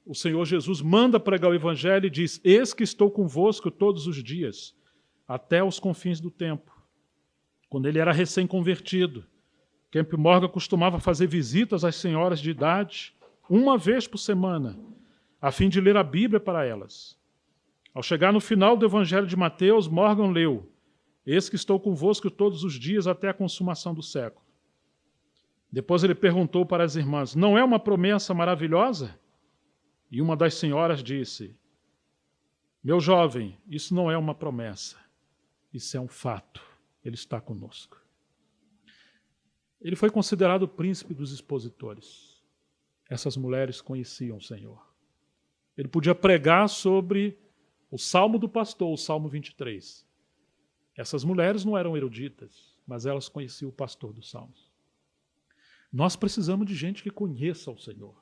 o Senhor Jesus manda pregar o Evangelho e diz: eis que estou convosco todos os dias, até os confins do tempo. Quando ele era recém-convertido, Kemp Morgan costumava fazer visitas às senhoras de idade, uma vez por semana, a fim de ler a Bíblia para elas. Ao chegar no final do Evangelho de Mateus, Morgan leu: eis que estou convosco todos os dias até a consumação do século. Depois ele perguntou para as irmãs: não é uma promessa maravilhosa? E uma das senhoras disse: meu jovem, isso não é uma promessa, isso é um fato, ele está conosco. Ele foi considerado o príncipe dos expositores. Essas mulheres conheciam o Senhor. Ele podia pregar sobre o Salmo do Pastor, o Salmo 23. Essas mulheres não eram eruditas, mas elas conheciam o pastor dos Salmos. Nós precisamos de gente que conheça o Senhor.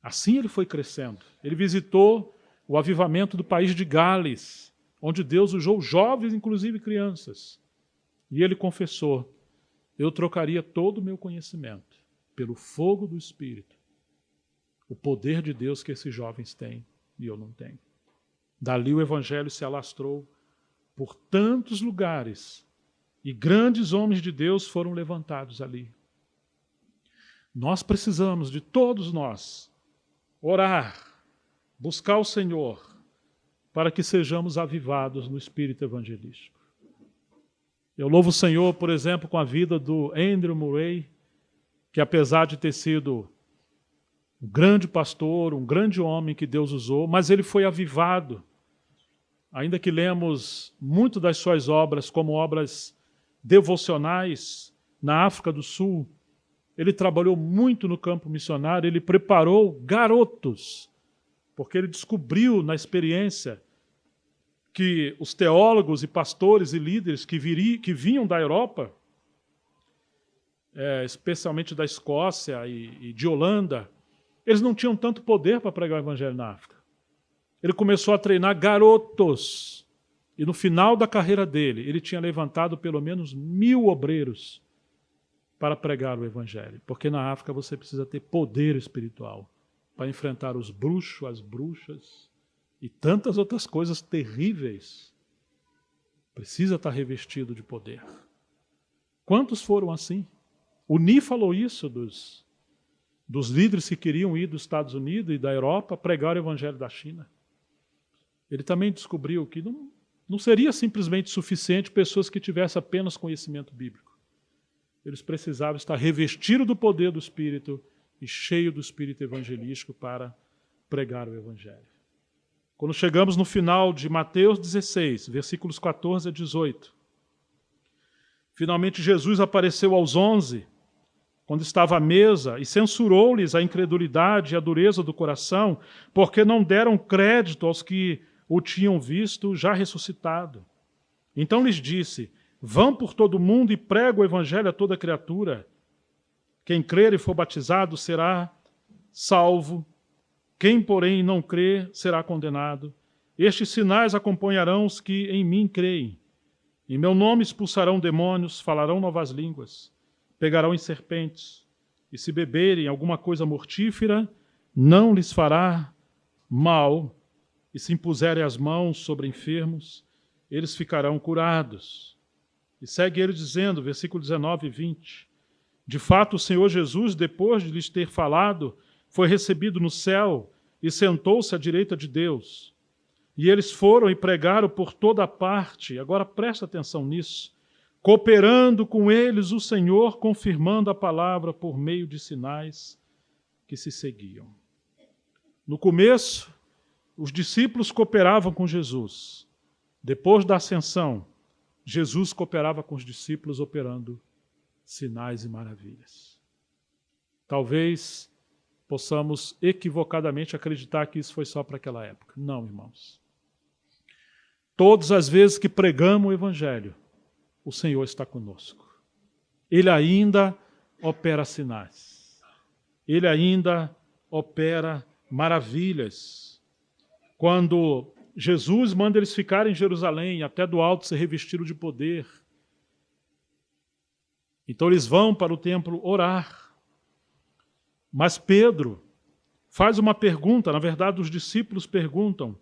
Assim ele foi crescendo. Ele visitou o avivamento do país de Gales, onde Deus usou jovens, inclusive crianças. E ele confessou: eu trocaria todo o meu conhecimento pelo fogo do Espírito, o poder de Deus que esses jovens têm e eu não tenho. Dali o Evangelho se alastrou por tantos lugares e grandes homens de Deus foram levantados ali. Nós precisamos, de todos nós, orar, buscar o Senhor, para que sejamos avivados no espírito evangelístico. Eu louvo o Senhor, por exemplo, com a vida do Andrew Murray, que apesar de ter sido um grande pastor, um grande homem que Deus usou, mas ele foi avivado. Ainda que lemos muito das suas obras como obras devocionais na África do Sul, ele trabalhou muito no campo missionário, ele preparou garotos, porque ele descobriu na experiência que os teólogos e pastores e líderes que vinham da Europa, especialmente da Escócia e de Holanda, eles não tinham tanto poder para pregar o Evangelho na África. Ele começou a treinar garotos, e no final da carreira dele, ele tinha levantado pelo menos 1000 obreiros para pregar o Evangelho, porque na África você precisa ter poder espiritual para enfrentar os bruxos, as bruxas e tantas outras coisas terríveis. Precisa estar revestido de poder. Quantos foram assim? O Ni falou isso dos líderes que queriam ir dos Estados Unidos e da Europa pregar o Evangelho da China. Ele também descobriu que não seria simplesmente suficiente pessoas que tivessem apenas conhecimento bíblico. Eles precisavam estar revestidos do poder do Espírito e cheios do Espírito evangelístico para pregar o Evangelho. Quando chegamos no final de Mateus 16, versículos 14 a 18, finalmente Jesus apareceu aos 11 quando estava à mesa, e censurou-lhes a incredulidade e a dureza do coração, porque não deram crédito aos que o tinham visto já ressuscitado. Então lhes disse: vão por todo o mundo e pregam o evangelho a toda criatura. Quem crer e for batizado será salvo. Quem, porém, não crer será condenado. Estes sinais acompanharão os que em mim creem. Em meu nome expulsarão demônios, falarão novas línguas, pegarão em serpentes, e se beberem alguma coisa mortífera, não lhes fará mal, e se impuserem as mãos sobre enfermos, eles ficarão curados. E segue ele dizendo, versículo 19 e 20, de fato o Senhor Jesus, depois de lhes ter falado, foi recebido no céu e sentou-se à direita de Deus. E eles foram e pregaram por toda parte, agora presta atenção nisso, cooperando com eles o Senhor, confirmando a palavra por meio de sinais que se seguiam. No começo, os discípulos cooperavam com Jesus. Depois da ascensão, Jesus cooperava com os discípulos operando sinais e maravilhas. Talvez possamos equivocadamente acreditar que isso foi só para aquela época. Não, irmãos. Todas as vezes que pregamos o Evangelho, o Senhor está conosco. Ele ainda opera sinais. Ele ainda opera maravilhas. Quando Jesus manda eles ficarem em Jerusalém, até do alto se revestiram de poder. Então eles vão para o templo orar. Mas Pedro faz uma pergunta, na verdade os discípulos perguntam,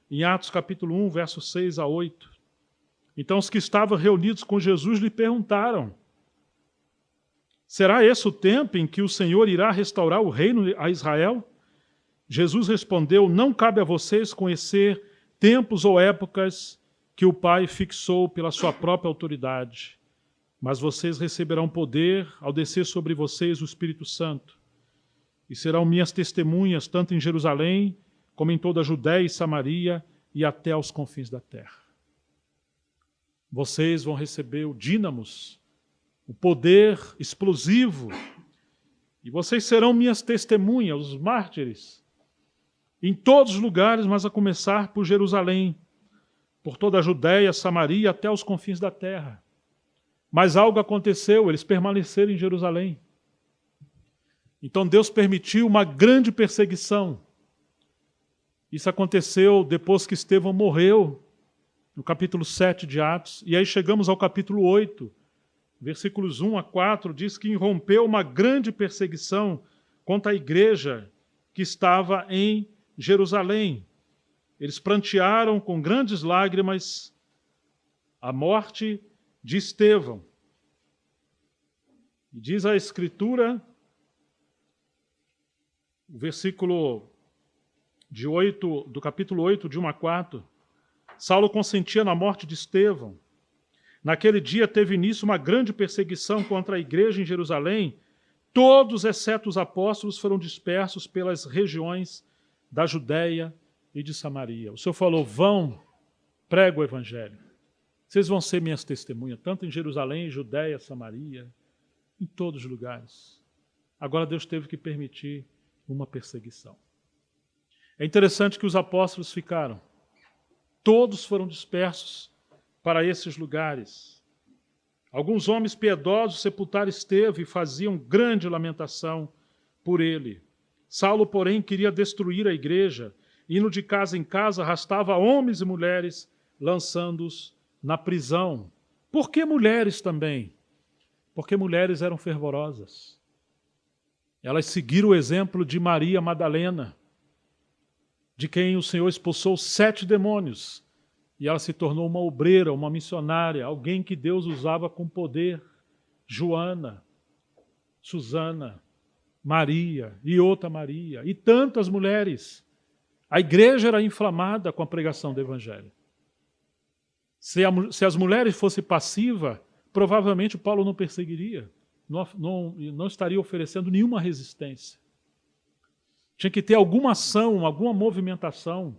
em Atos capítulo 1, versos 6 a 8. Então os que estavam reunidos com Jesus lhe perguntaram: será esse o tempo em que o Senhor irá restaurar o reino a Israel? Jesus respondeu: não cabe a vocês conhecer tempos ou épocas que o Pai fixou pela sua própria autoridade, mas vocês receberão poder ao descer sobre vocês o Espírito Santo, e serão minhas testemunhas tanto em Jerusalém como em toda a Judéia e Samaria e até aos confins da terra. Vocês vão receber o dínamos, o poder explosivo, e vocês serão minhas testemunhas, os mártires, em todos os lugares, mas a começar por Jerusalém, por toda a Judéia, Samaria, até os confins da terra. Mas algo aconteceu, eles permaneceram em Jerusalém. Então Deus permitiu uma grande perseguição. Isso aconteceu depois que Estevão morreu, no capítulo 7 de Atos, e aí chegamos ao capítulo 8, versículos 1 a 4, diz que irrompeu uma grande perseguição contra a igreja que estava em Jerusalém. Eles prantearam com grandes lágrimas a morte de Estevão. E diz a Escritura, o versículo de 8, do capítulo 8, de 1 a 4, Saulo consentia na morte de Estevão. Naquele dia teve início uma grande perseguição contra a igreja em Jerusalém. Todos, exceto os apóstolos, foram dispersos pelas regiões da Judéia e de Samaria. O Senhor falou: vão, prega o evangelho. Vocês vão ser minhas testemunhas, tanto em Jerusalém, Judéia, Samaria, em todos os lugares. Agora Deus teve que permitir uma perseguição. É interessante que os apóstolos ficaram. Todos foram dispersos para esses lugares. Alguns homens piedosos sepultaram Estevão e faziam grande lamentação por ele. Saulo, porém, queria destruir a igreja, indo de casa em casa, arrastava homens e mulheres, lançando-os na prisão. Por que mulheres também? Porque mulheres eram fervorosas. Elas seguiram o exemplo de Maria Madalena, de quem o Senhor expulsou 7 demônios, e ela se tornou uma obreira, uma missionária, alguém que Deus usava com poder. Joana, Susana, Maria e outra Maria, e tantas mulheres. A igreja era inflamada com a pregação do Evangelho. Se as mulheres fossem passivas, provavelmente Paulo não perseguiria, não estaria oferecendo nenhuma resistência. Tinha que ter alguma ação, alguma movimentação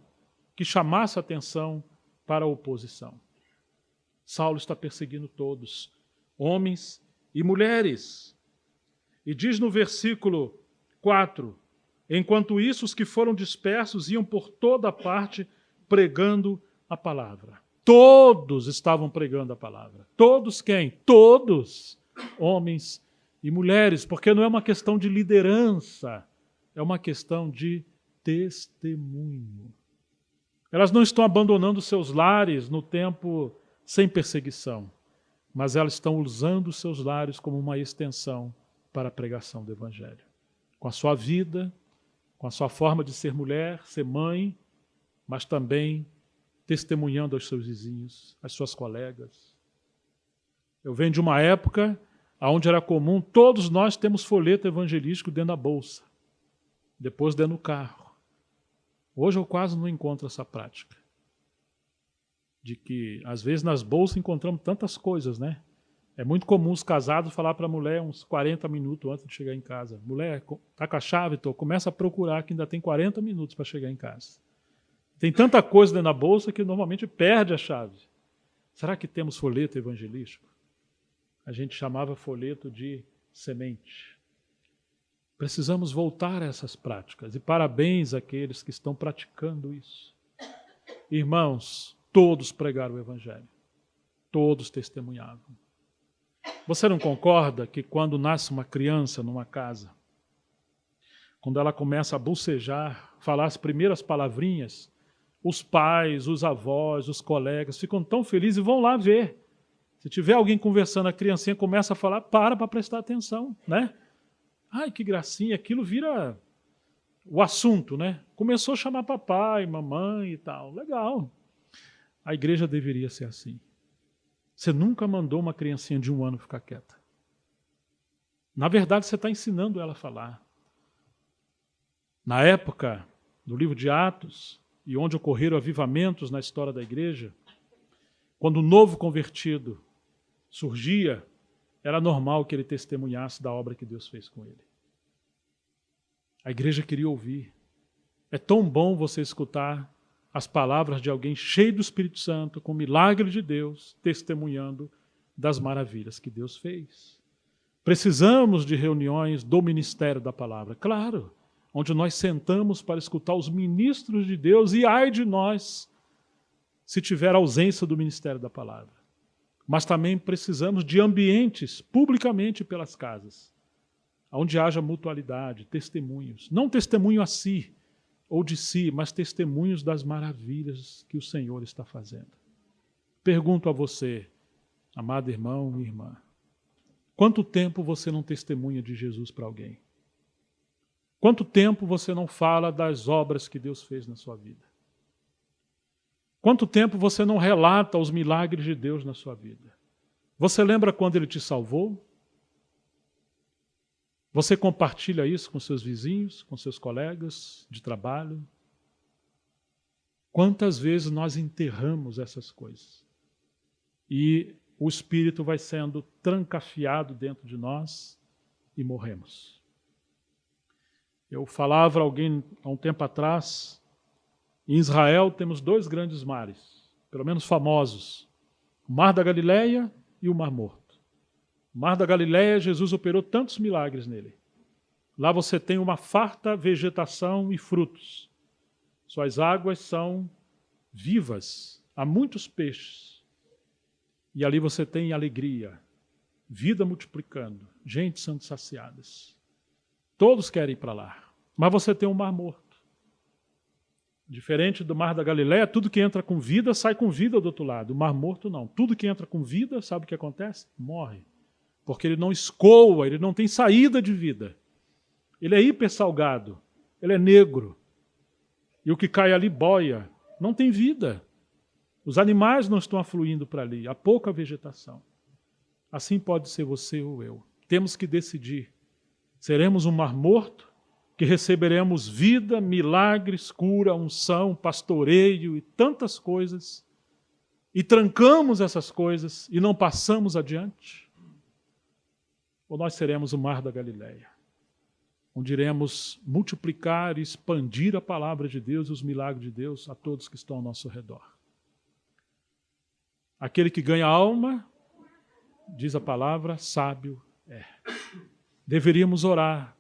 que chamasse a atenção para a oposição. Saulo está perseguindo todos, homens e mulheres. E diz no versículo 4, enquanto isso, os que foram dispersos iam por toda parte pregando a palavra. Todos estavam pregando a palavra. Todos quem? Todos, homens e mulheres, porque não é uma questão de liderança, é uma questão de testemunho. Elas não estão abandonando seus lares no tempo sem perseguição, mas elas estão usando os seus lares como uma extensão para a pregação do Evangelho. Com a sua vida, com a sua forma de ser mulher, ser mãe, mas também testemunhando aos seus vizinhos, às suas colegas. Eu venho de uma época onde era comum, todos nós temos folheto evangelístico dentro da bolsa, depois dentro do carro. Hoje eu quase não encontro essa prática. De que, às vezes, nas bolsas encontramos tantas coisas, né? É muito comum os casados falar para a mulher uns 40 minutos antes de chegar em casa. Mulher, tá com a chave? Tô. Começa a procurar que ainda tem 40 minutos para chegar em casa. Tem tanta coisa dentro da bolsa que normalmente perde a chave. Será que temos folheto evangelístico? A gente chamava folheto de semente. Precisamos voltar a essas práticas. E parabéns àqueles que estão praticando isso. Irmãos, todos pregaram o Evangelho. Todos testemunhavam. Você não concorda que quando nasce uma criança numa casa, quando ela começa a bocejar, falar as primeiras palavrinhas, os pais, os avós, os colegas ficam tão felizes e vão lá ver. Se tiver alguém conversando, a criancinha começa a falar, para prestar atenção, né? Ai, que gracinha, aquilo vira o assunto, né? Começou a chamar papai, mamãe e tal. Legal. A igreja deveria ser assim. Você nunca mandou uma criancinha de 1 ano ficar quieta. Na verdade, você está ensinando ela a falar. Na época do livro de Atos, e onde ocorreram avivamentos na história da igreja, quando o novo convertido surgia, era normal que ele testemunhasse da obra que Deus fez com ele. A igreja queria ouvir. É tão bom você escutar as palavras de alguém cheio do Espírito Santo, com milagre de Deus, testemunhando das maravilhas que Deus fez. Precisamos de reuniões do Ministério da Palavra, claro, onde nós sentamos para escutar os ministros de Deus, e ai de nós se tiver ausência do Ministério da Palavra. Mas também precisamos de ambientes, publicamente pelas casas, onde haja mutualidade, testemunhos. Não testemunho a si ou de si, mas testemunhos das maravilhas que o Senhor está fazendo. Pergunto a você, amado irmão e irmã, quanto tempo você não testemunha de Jesus para alguém? Quanto tempo você não fala das obras que Deus fez na sua vida? Quanto tempo você não relata os milagres de Deus na sua vida? Você lembra quando Ele te salvou? Você compartilha isso com seus vizinhos, com seus colegas de trabalho? Quantas vezes nós enterramos essas coisas? E o Espírito vai sendo trancafiado dentro de nós e morremos. Eu falava a alguém há um tempo atrás, em Israel temos 2 grandes mares, pelo menos famosos, o Mar da Galileia e o Mar Morto. O Mar da Galileia, Jesus operou tantos milagres nele. Lá você tem uma farta vegetação e frutos. Suas águas são vivas, há muitos peixes. E ali você tem alegria, vida multiplicando, gente sendo saciadas. Todos querem ir para lá. Mas você tem um Mar Morto. Diferente do Mar da Galileia, tudo que entra com vida sai com vida do outro lado. O Mar Morto não. Tudo que entra com vida, sabe o que acontece? Morre. Porque ele não escoa, ele não tem saída de vida. Ele é hipersalgado, ele é negro. E o que cai ali boia, não tem vida. Os animais não estão afluindo para ali, há pouca vegetação. Assim pode ser você ou eu. Temos que decidir. Seremos um Mar Morto, que receberemos vida, milagres, cura, unção, pastoreio e tantas coisas, e trancamos essas coisas e não passamos adiante? Ou nós seremos o Mar da Galileia, onde iremos multiplicar e expandir a palavra de Deus e os milagres de Deus a todos que estão ao nosso redor? Aquele que ganha alma, diz a palavra, sábio é. deveríamos orar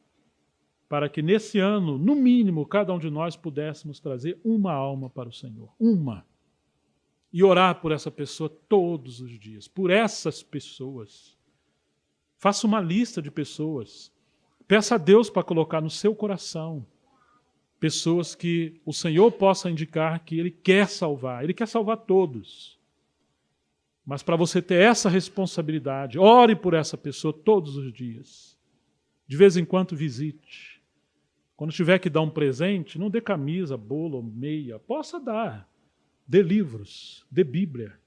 para que nesse ano, no mínimo, cada um de nós pudéssemos trazer uma alma para o Senhor. Uma. E orar por essa pessoa todos os dias. Por essas pessoas. Faça uma lista de pessoas. Peça a Deus para colocar no seu coração pessoas que o Senhor possa indicar que Ele quer salvar. Ele quer salvar todos. Mas para você ter essa responsabilidade, ore por essa pessoa todos os dias. De vez em quando visite. Quando tiver que dar um presente, não dê camisa, bolo, meia. Possa dar. Dê livros, dê Bíblia.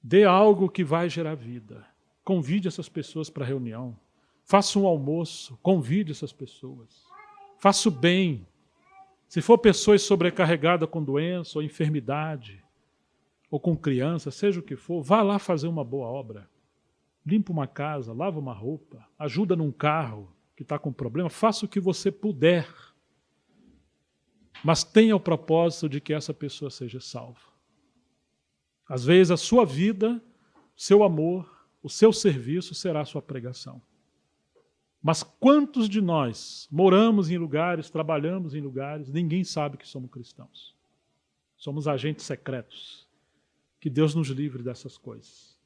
Dê algo que vai gerar vida. Convide essas pessoas para a reunião. Faça um almoço, convide essas pessoas. Faça o bem. Se for pessoas sobrecarregadas com doença ou enfermidade, ou com criança, seja o que for, vá lá fazer uma boa obra. Limpa uma casa, lava uma roupa, ajuda num carro que está com problema, faça o que você puder. Mas tenha o propósito de que essa pessoa seja salva. Às vezes a sua vida, seu amor, o seu serviço será a sua pregação. Mas quantos de nós moramos em lugares, trabalhamos em lugares, ninguém sabe que somos cristãos. Somos agentes secretos. Que Deus nos livre dessas coisas.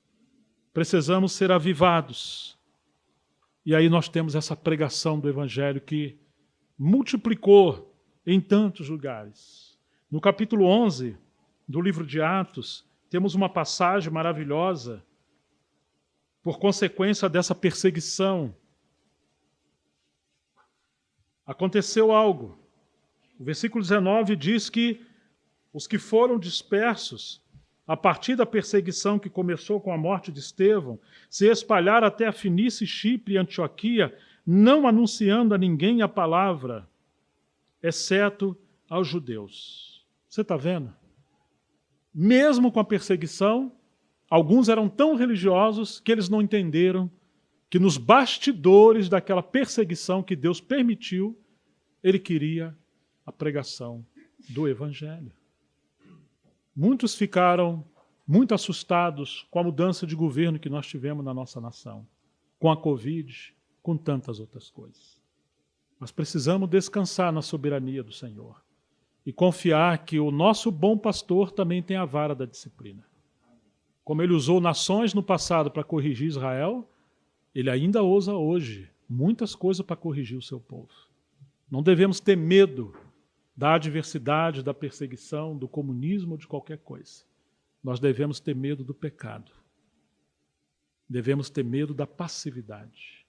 Precisamos ser avivados. E aí nós temos essa pregação do Evangelho que multiplicou em tantos lugares. No capítulo 11 do livro de Atos, temos uma passagem maravilhosa por consequência dessa perseguição. Aconteceu algo. O versículo 19 diz que os que foram dispersos, a partir da perseguição que começou com a morte de Estevão, se espalharam até a Finícia, Chipre e Antioquia, não anunciando a ninguém a palavra, exceto aos judeus. Você está vendo? Mesmo com a perseguição, alguns eram tão religiosos que eles não entenderam que nos bastidores daquela perseguição que Deus permitiu, Ele queria a pregação do Evangelho. Muitos ficaram muito assustados com a mudança de governo que nós tivemos na nossa nação, com a Covid, com tantas outras coisas. Mas precisamos descansar na soberania do Senhor e confiar que o nosso bom pastor também tem a vara da disciplina. Como ele usou nações no passado para corrigir Israel, ele ainda usa hoje muitas coisas para corrigir o seu povo. Não devemos ter medo da adversidade, da perseguição, do comunismo ou de qualquer coisa. Nós devemos ter medo do pecado. Devemos ter medo da passividade.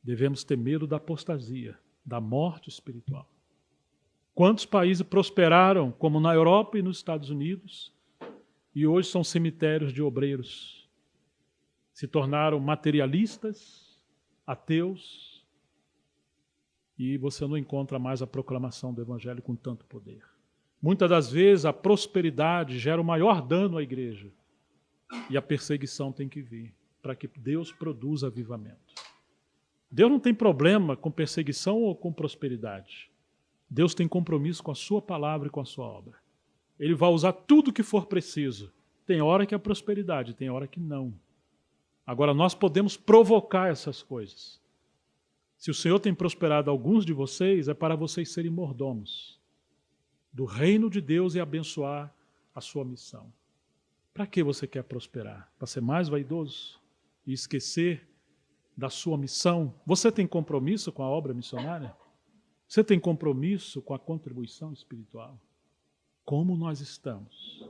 Devemos ter medo da apostasia, da morte espiritual. Quantos países prosperaram, como na Europa e nos Estados Unidos, e hoje são cemitérios de obreiros. Se tornaram materialistas, ateus, e você não encontra mais a proclamação do Evangelho com tanto poder. Muitas das vezes a prosperidade gera o maior dano à igreja, e a perseguição tem que vir, para que Deus produza avivamento. Deus não tem problema com perseguição ou com prosperidade. Deus tem compromisso com a sua palavra e com a sua obra. Ele vai usar tudo o que for preciso. Tem hora que é prosperidade, tem hora que não. Agora, nós podemos provocar essas coisas. Se o Senhor tem prosperado alguns de vocês, é para vocês serem mordomos do reino de Deus e abençoar a sua missão. Para que você quer prosperar? Para ser mais vaidoso e esquecer da sua missão? Você tem compromisso com a obra missionária? Você tem compromisso com a contribuição espiritual? Como nós estamos?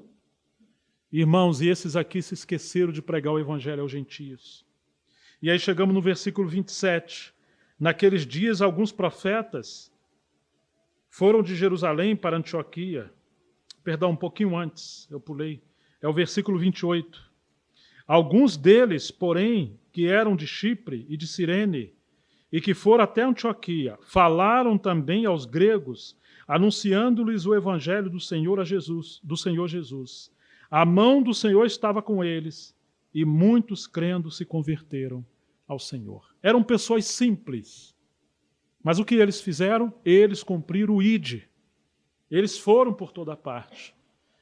Irmãos, e esses aqui se esqueceram de pregar o Evangelho aos gentios. E aí chegamos no versículo 27. Naqueles dias, alguns profetas foram de Jerusalém para Antioquia. Perdão, um pouquinho antes, eu pulei. É o versículo 28. Alguns deles, porém, que eram de Chipre e de Cirene, e que foram até Antioquia, falaram também aos gregos, anunciando-lhes o evangelho do Senhor Jesus. A mão do Senhor estava com eles, e muitos crendo se converteram ao Senhor. Eram pessoas simples. Mas o que eles fizeram? Eles cumpriram o ID. Eles foram por toda parte.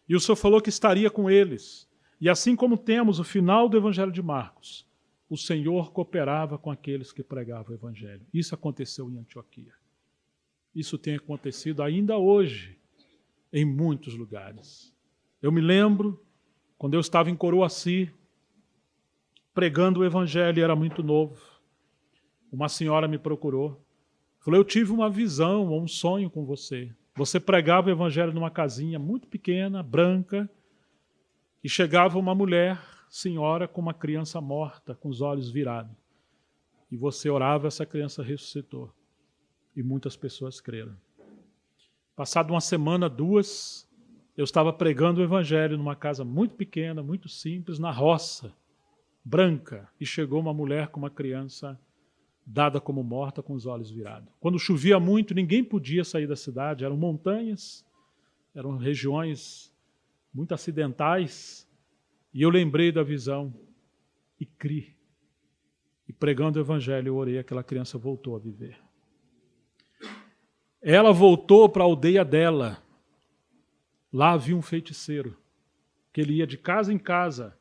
E o Senhor falou que estaria com eles. E assim como temos o final do Evangelho de Marcos, o Senhor cooperava com aqueles que pregavam o Evangelho. Isso aconteceu em Antioquia. Isso tem acontecido ainda hoje em muitos lugares. Eu me lembro, quando eu estava em Coroaci, pregando o Evangelho, era muito novo. Uma senhora me procurou. Falou, eu tive uma visão ou um sonho com você. Você pregava o Evangelho numa casinha muito pequena, branca, e chegava uma mulher, senhora, com uma criança morta, com os olhos virados. E você orava, essa criança ressuscitou. E muitas pessoas creram. Passado uma semana, 2, eu estava pregando o Evangelho numa casa muito pequena, muito simples, na roça, branca, e chegou uma mulher com uma criança dada como morta, com os olhos virados. Quando chovia muito, ninguém podia sair da cidade, eram montanhas, eram regiões muito acidentais, e eu lembrei da visão e criei. E pregando o Evangelho, eu orei, aquela criança voltou a viver. Ela voltou para a aldeia dela. Lá havia um feiticeiro, que ele ia de casa em casa,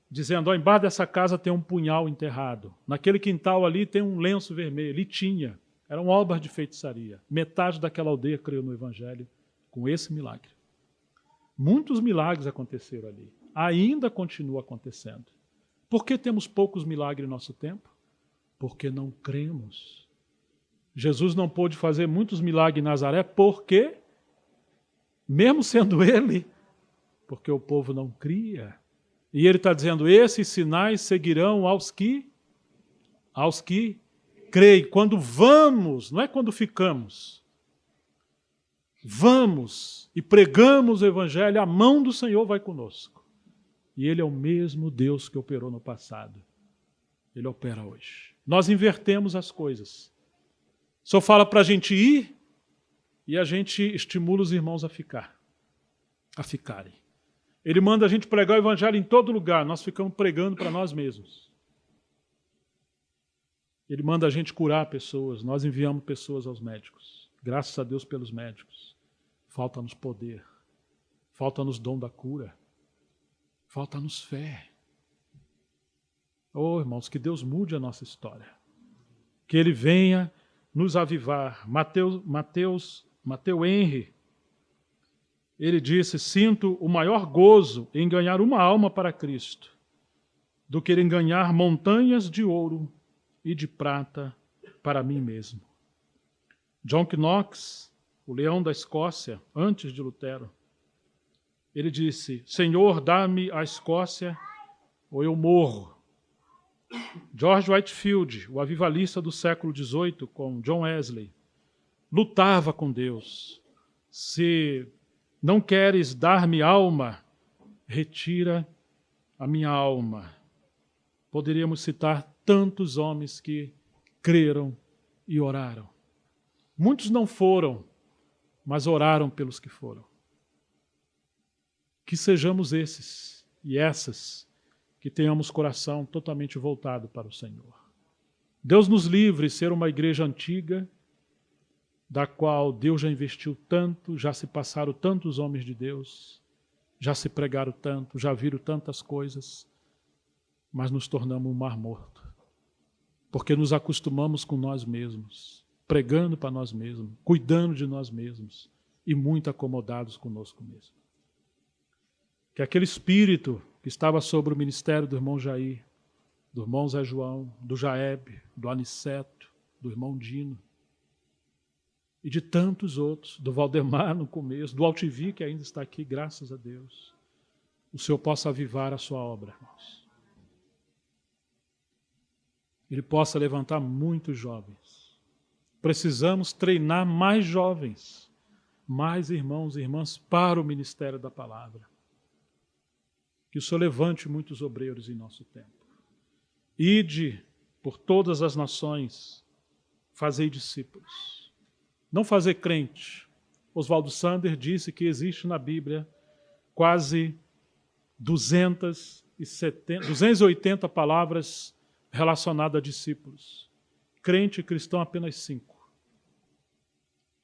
dizendo, ó, embaixo dessa casa tem um punhal enterrado. Naquele quintal ali tem um lenço vermelho. E tinha. Eram obras de feitiçaria. Metade daquela aldeia creu no Evangelho com esse milagre. Muitos milagres aconteceram ali. Ainda continua acontecendo. Por que temos poucos milagres em nosso tempo? Porque não cremos. Jesus não pôde fazer muitos milagres em Nazaré porque, mesmo sendo ele, porque o povo não cria. E ele está dizendo, esses sinais seguirão aos que creem. Quando vamos, não é quando ficamos. Vamos e pregamos o Evangelho, a mão do Senhor vai conosco. E Ele é o mesmo Deus que operou no passado. Ele opera hoje. Nós invertemos as coisas. Só fala para a gente ir e a gente estimula os irmãos a ficarem. Ele manda a gente pregar o Evangelho em todo lugar, nós ficamos pregando para nós mesmos. Ele manda a gente curar pessoas, nós enviamos pessoas aos médicos. Graças a Deus pelos médicos. Falta-nos poder, falta-nos dom da cura, falta-nos fé. Oh, irmãos, que Deus mude a nossa história. Que Ele venha nos avivar. Mateus Henry, ele disse, sinto o maior gozo em ganhar uma alma para Cristo, do que em ganhar montanhas de ouro e de prata para mim mesmo. John Knox, o leão da Escócia, antes de Lutero, ele disse, Senhor, dá-me a Escócia ou eu morro. George Whitefield, o avivalista do século XVIII, com John Wesley, lutava com Deus. Se não queres dar-me alma, retira a minha alma. Poderíamos citar tantos homens que creram e oraram. Muitos não foram, mas oraram pelos que foram. Que sejamos esses e essas que tenhamos coração totalmente voltado para o Senhor. Deus nos livre de ser uma igreja antiga, da qual Deus já investiu tanto, já se passaram tantos homens de Deus, já se pregaram tanto, já viram tantas coisas, mas nos tornamos um mar morto, porque nos acostumamos com nós mesmos, pregando para nós mesmos, cuidando de nós mesmos e muito acomodados conosco mesmo. Que aquele espírito que estava sobre o ministério do irmão Jair, do irmão Zé João, do Jaeb, do Aniceto, do irmão Dino, e de tantos outros, do Valdemar no começo, do Altivi, que ainda está aqui, graças a Deus, o Senhor possa avivar a sua obra, irmãos. Ele possa levantar muitos jovens. Precisamos treinar mais jovens, mais irmãos e irmãs para o ministério da palavra. Que o Senhor levante muitos obreiros em nosso tempo. Ide por todas as nações, fazei discípulos. Não fazer crente. Oswaldo Sander disse que existe na Bíblia quase 280 palavras relacionadas a discípulos. Crente e cristão apenas 5.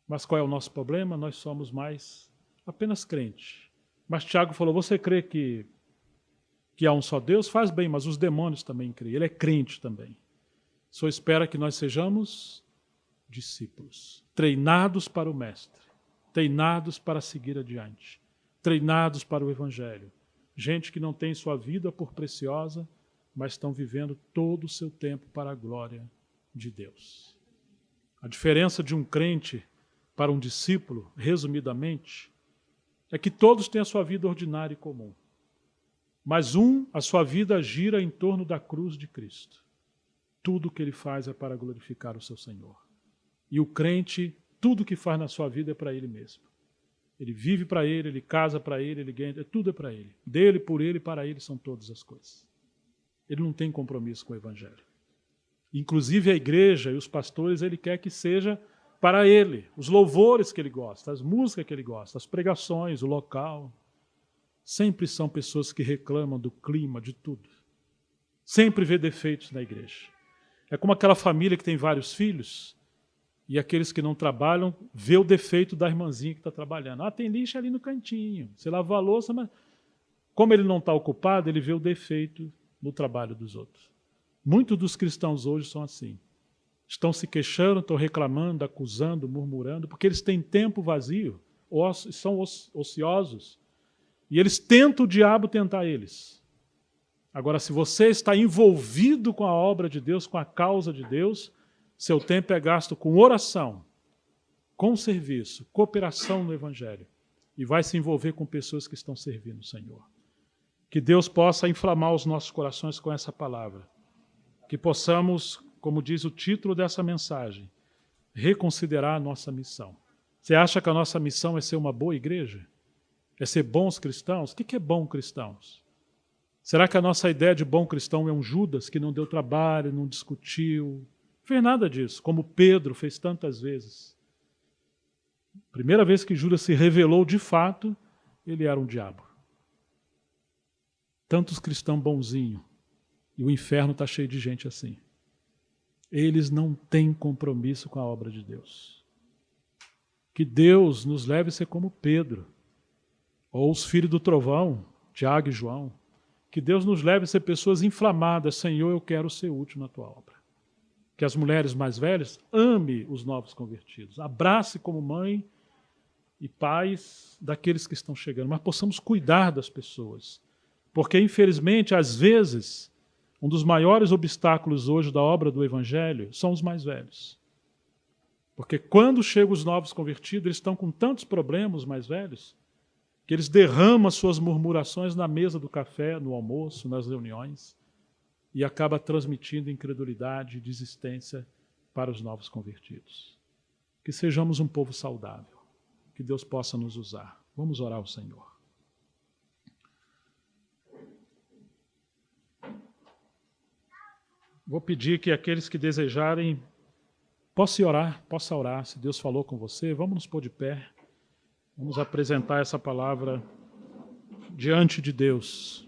Mas qual é o nosso problema? Nós somos mais apenas crente. Mas Tiago falou, você crê que que há um só Deus, faz bem, mas os demônios também creem. Ele é crente também. Só espera que nós sejamos discípulos, treinados para o Mestre, treinados para seguir adiante, treinados para o Evangelho. Gente que não tem sua vida por preciosa, mas estão vivendo todo o seu tempo para a glória de Deus. A diferença de um crente para um discípulo, resumidamente, é que todos têm a sua vida ordinária e comum. Mas a sua vida gira em torno da cruz de Cristo. Tudo o que ele faz é para glorificar o seu Senhor. E o crente, tudo o que faz na sua vida é para ele mesmo. Ele vive para ele casa para ele ganha, tudo é para ele. Dele, por ele, para ele são todas as coisas. Ele não tem compromisso com o Evangelho. Inclusive a igreja e os pastores, ele quer que seja para ele, os louvores que ele gosta, as músicas que ele gosta, as pregações, o local. Sempre são pessoas que reclamam do clima, de tudo. Sempre vê defeitos na igreja. É como aquela família que tem vários filhos e aqueles que não trabalham vê o defeito da irmãzinha que está trabalhando. Ah, tem lixo ali no cantinho. Você lava a louça, mas como ele não está ocupado, ele vê o defeito no trabalho dos outros. Muitos dos cristãos hoje são assim. Estão se queixando, estão reclamando, acusando, murmurando, porque eles têm tempo vazio, são ociosos. E eles tentam o diabo tentar eles. Agora, se você está envolvido com a obra de Deus, com a causa de Deus, seu tempo é gasto com oração, com serviço, cooperação no Evangelho. E vai se envolver com pessoas que estão servindo o Senhor. Que Deus possa inflamar os nossos corações com essa palavra. Que possamos, como diz o título dessa mensagem, reconsiderar a nossa missão. Você acha que a nossa missão é ser uma boa igreja? É ser bons cristãos? O que é bom cristãos? Será que a nossa ideia de bom cristão é um Judas que não deu trabalho, não discutiu? Não fez nada disso, como Pedro fez tantas vezes. Primeira vez que Judas se revelou de fato, ele era um diabo. Tantos cristãos bonzinhos, e o inferno está cheio de gente assim. Eles não têm compromisso com a obra de Deus. Que Deus nos leve a ser como Pedro, ou os filhos do trovão, Tiago e João. Que Deus nos leve a ser pessoas inflamadas. Senhor, eu quero ser útil na tua obra. Que as mulheres mais velhas ame os novos convertidos. Abrace como mãe e pais daqueles que estão chegando. Mas possamos cuidar das pessoas. Porque, infelizmente, às vezes, um dos maiores obstáculos hoje da obra do Evangelho são os mais velhos. Porque quando chegam os novos convertidos, eles estão com tantos problemas, os mais velhos, que eles derramam suas murmurações na mesa do café, no almoço, nas reuniões, e acaba transmitindo incredulidade e desistência para os novos convertidos. Que sejamos um povo saudável, que Deus possa nos usar. Vamos orar ao Senhor. Vou pedir que aqueles que desejarem possam orar, se Deus falou com você, vamos nos pôr de pé. Vamos apresentar essa palavra diante de Deus.